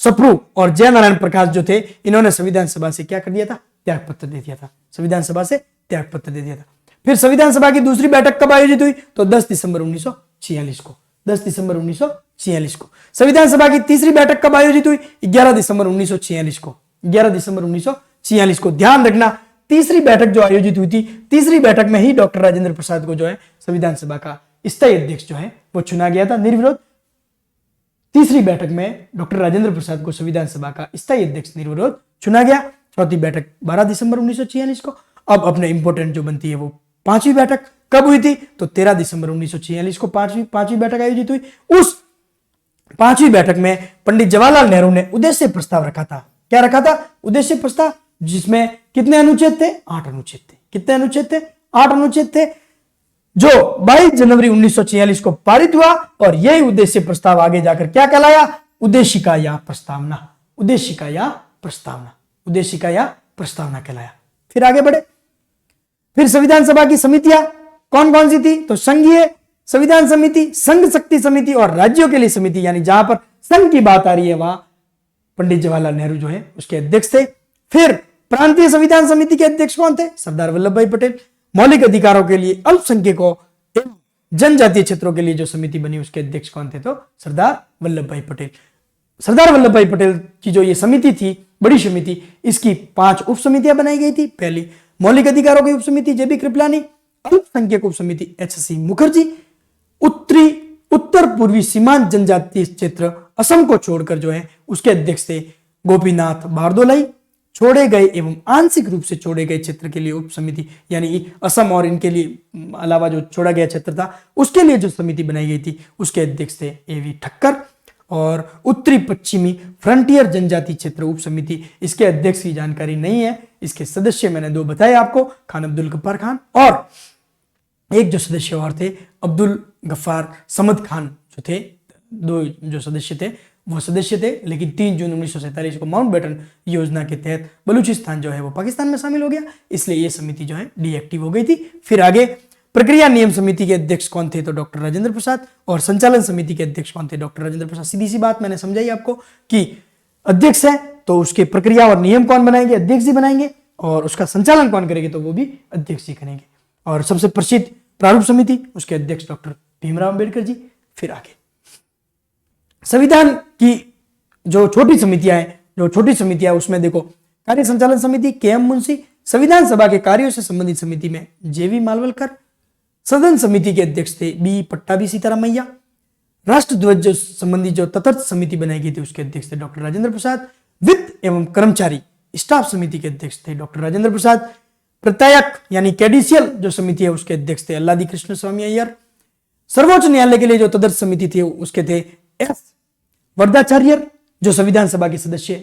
सप्रू और जयनारायण प्रकाश जो थे, इन्होंने संविधान सभा से क्या कर दिया था, त्याग पत्र दे दिया था, संविधान सभा से त्याग पत्र दे दिया था। फिर संविधान सभा की दूसरी बैठक कब आयोजित हुई, तो 10 दिसंबर 1946 को, 10 दिसंबर 1946 को। संविधान सभा की तीसरी बैठक कब आयोजित हुई, 11 दिसंबर 1946 को, 11 दिसंबर 1946 को। ध्यान रखना, तीसरी बैठक जो आयोजित हुई थी, तीसरी बैठक में ही डॉक्टर राजेंद्र प्रसाद को जो है संविधान सभा का स्थायी अध्यक्ष जो है वो चुना गया था निर्विरोध। तीसरी बैठक में डॉक्टर राजेंद्र प्रसाद को संविधान सभा का स्थायी अध्यक्ष निर्विरोध चुना गया। चौथी बैठक 12 दिसंबर 1946 को। अब अपने इंपोर्टेंट जो बनती है वो पांचवी बैठक कब हुई थी, तो 13 दिसंबर 1946 को पांचवी बैठक आयोजित हुई। उस पांचवी बैठक में पंडित जवाहरलाल नेहरू ने उद्देश्य प्रस्ताव रखा था। क्या रखा था, उद्देश्य प्रस्ताव, जिसमें कितने अनुच्छेद थे, 8 अनुच्छेद थे। कितने अनुच्छेद थे, 8 अनुच्छेद थे, जो 22 जनवरी 1946 को पारित हुआ। और यही उद्देश्य प्रस्ताव आगे जाकर क्या कहलाया, उद्देशिका या प्रस्तावना, उद्देशिका या प्रस्तावना, उद्देशिका या प्रस्तावना कहलाया। फिर आगे बढ़े। फिर संविधान सभा की समितियां कौन कौन सी थी, तो संघीय संविधान समिति, संघ शक्ति समिति और राज्यों के लिए समिति, यानी जहां पर संघ की बात आ रही है वहां पंडित जवाहरलाल नेहरू जो है उसके अध्यक्ष थे। फिर प्रांतीय संविधान समिति के अध्यक्ष कौन थे, सरदार वल्लभ भाई पटेल। मौलिक अधिकारों के लिए अल्पसंख्यकों एवं जनजातीय क्षेत्रों के लिए जो समिति बनी उसके अध्यक्ष कौन थे, तो सरदार वल्लभ भाई पटेल। सरदार वल्लभ भाई पटेल की जो ये समिति थी, बड़ी समिति, इसकी 5 उप समितियां बनाई गई थी। पहली मौलिक अधिकारों की उप समिति जेबी कृपलानी, अल्पसंख्यक उप समिति एचसी मुखर्जी, उत्तर पूर्वी सीमांत जनजातीय क्षेत्र असम को छोड़कर जो है उसके अध्यक्ष थे गोपीनाथ बारदोलाई। छोड़े गए एवं आंशिक रूप से छोड़े गए क्षेत्र के लिए उप समिति, यानी असम और इनके लिए अलावा जो छोड़ा गया क्षेत्र था उसके लिए जो समिति बनाई गई थी उसके अध्यक्ष थे एवी ठक्कर। और उत्तरी पश्चिमी फ्रंटियर जनजाति क्षेत्र उप समिति, इसके अध्यक्ष की जानकारी नहीं है। इसके सदस्य मैंने 2 बताए आपको, खान अब्दुल गफ्फार खान और एक जो सदस्य और थे अब्दुल गफ्फार समद खान जो थे। 2 जो सदस्य थे वो सदस्य थे, लेकिन 3 जून 1947 को माउंटबेटन योजना के तहत बलूचिस्तान जो है वो पाकिस्तान में शामिल हो गया, इसलिए ये समिति जो है डीएक्टिव हो गई थी। फिर आगे प्रक्रिया नियम समिति के अध्यक्ष कौन थे, तो डॉक्टर राजेंद्र प्रसाद। और संचालन समिति के अध्यक्ष कौन थे, डॉक्टर राजेंद्र प्रसाद। सीधी सी बात मैंने समझाई आपको कि अध्यक्ष है तो उसके प्रक्रिया और नियम कौन बनाएंगे, अध्यक्ष जी बनाएंगे, और उसका संचालन कौन करेंगे, तो वो भी अध्यक्ष जी करेंगे। और सबसे प्रसिद्ध प्रारूप समिति, उसके अध्यक्ष डॉक्टर भीमराव अम्बेडकर जी। फिर आगे संविधान की जो छोटी समितियां उसमें देखो, कार्य संचालन समिति के एम मुंशी, संविधान सभा के कार्यों से संबंधित समिति में जेवी मालवलकर, सदन समिति के अध्यक्ष थे बी पट्टाभी सीतारामैया, राष्ट्र ध्वज संबंधी जो तटस्थ समिति बनाई गई थी उसके अध्यक्ष थे डॉक्टर राजेंद्र प्रसाद, वित्त एवं कर्मचारी स्टाफ समिति के अध्यक्ष थे डॉक्टर राजेंद्र प्रसाद, प्रत्यायक यानी कैडिशियल जो समिति है उसके अध्यक्ष थे अल्लादी कृष्ण स्वामी अय्यर, सर्वोच्च न्यायालय के लिए जो तदर्थ समिति थी उसके थे एस वरदाचार्य जो संविधान सभा के सदस्य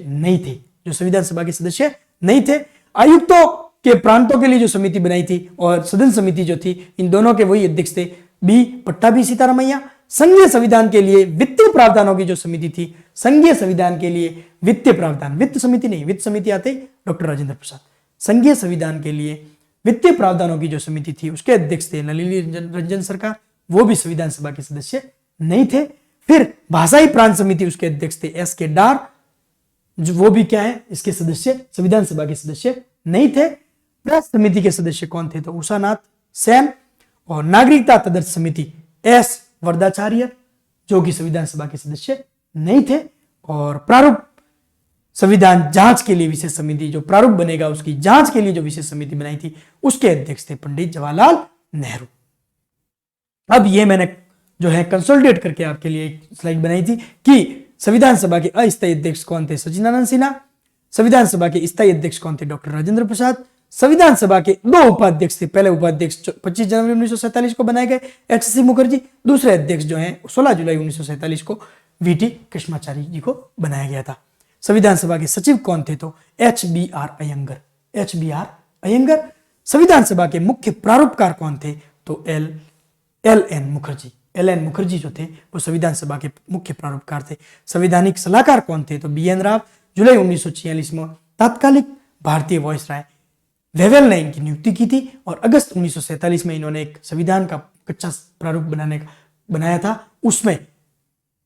नहीं थे, आयुक्तों के प्रांतों के लिए जो समिति बनाई थी और सदन समिति जो थी इन दोनों के वही अध्यक्ष थे बी पट्टाभी सीतारामैया, संघीय संविधान के लिए वित्तीय प्रावधानों की जो समिति थी, संघीय संविधान के लिए वित्तीय प्रावधान, वित्त समिति नहीं, वित्त समिति आते डॉक्टर राजेंद्र प्रसाद, संघीय संविधान के लिए वित्तीय प्रावधानों की जो समिति थी उसके अध्यक्ष थे नलिनी रंजन सरकार, वो भी संविधान सभा के सदस्य नहीं थे। फिर भाषाई प्रांत समिति उसके अध्यक्ष थे एस के डार, जो वो भी क्या है इसके सदस्य संविधान सभा के सदस्य नहीं थे। प्रेस समिति के सदस्य कौन थे, तो उषा नाथ सेन, और नागरिकता तदर्थ समिति एस वरदाचार्य जो कि संविधान सभा के सदस्य नहीं थे। और प्रारूप संविधान जांच के लिए विशेष समिति, जो प्रारूप बनेगा उसकी जांच के लिए जो विशेष समिति बनाई थी उसके अध्यक्ष थे पंडित जवाहरलाल नेहरू। अब ये मैंने जो है कंसोलिडेट करके आपके लिए एक स्लाइड बनाई थी कि संविधान सभा के अस्थायी अध्यक्ष कौन थे, सचिदानंद सिन्हा, संविधान सभा के स्थायी अध्यक्ष कौन थे, डॉक्टर राजेंद्र प्रसाद, संविधान सभा के 2 उपाध्यक्ष थे। पहले उपाध्यक्ष 25 जनवरी 1947 को बनाए गए एच.सी. मुखर्जी, दूसरे अध्यक्ष जो हैं 16 जुलाई 1947 को वी.टी. कृष्णाचारी जी को बनाया गया था। संविधान सभा के सचिव कौन थे? तो एच.बी.आर. अयंगर, एच.बी.आर. अयंगर। संविधान सभा के मुख्य प्रारूपकार कौन थे? तो एल.एन. मुखर्जी, एल.एन. मुखर्जी जो थे वो संविधान सभा के मुख्य प्रारूपकार थे। संवैधानिक सलाहकार कौन थे? तो बी.एन. राव। जुलाई 1946 में तात्कालिक भारतीय वायसराय वेवेल ने इनकी नियुक्ति की थी और अगस्त 1947 में इन्होंने एक संविधान का कच्चा प्रारूप बनाया था। उसमें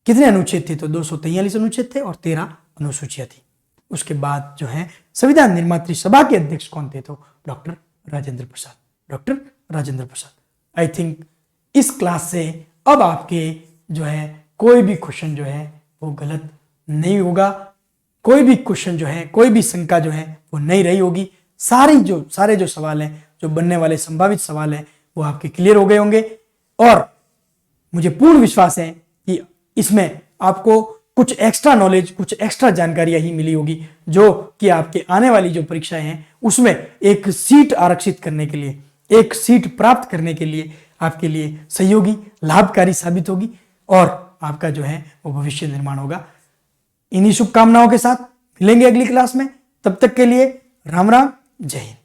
कितने अनुच्छेद थे? तो 243 अनुच्छेद थे और 13 अनुसूचियां थी। उसके बाद जो है संविधान निर्मात्री सभा के अध्यक्ष कौन थे? तो doctor Rajendra Prasad, doctor Rajendra Prasad. I think इस क्लास से अब आपके जो है कोई भी क्वेश्चन जो है वो गलत नहीं होगा, कोई भी क्वेश्चन जो है, कोई भी शंका जो है वो नहीं रही होगी। सारे जो सवाल हैं, जो बनने वाले संभावित सवाल हैं, वो आपके क्लियर हो गए होंगे और मुझे पूर्ण विश्वास है कि इसमें आपको कुछ एक्स्ट्रा नॉलेज, कुछ एक्स्ट्रा जानकारियां ही मिली होगी, जो कि आपके आने वाली जो परीक्षाएं हैं उसमें एक सीट आरक्षित करने के लिए, एक सीट प्राप्त करने के लिए आपके लिए सहयोगी, लाभकारी साबित होगी और आपका जो है वो भविष्य निर्माण होगा। इन्हीं शुभकामनाओं के साथ मिलेंगे अगली क्लास में। तब तक के लिए राम राम, जय हिंद।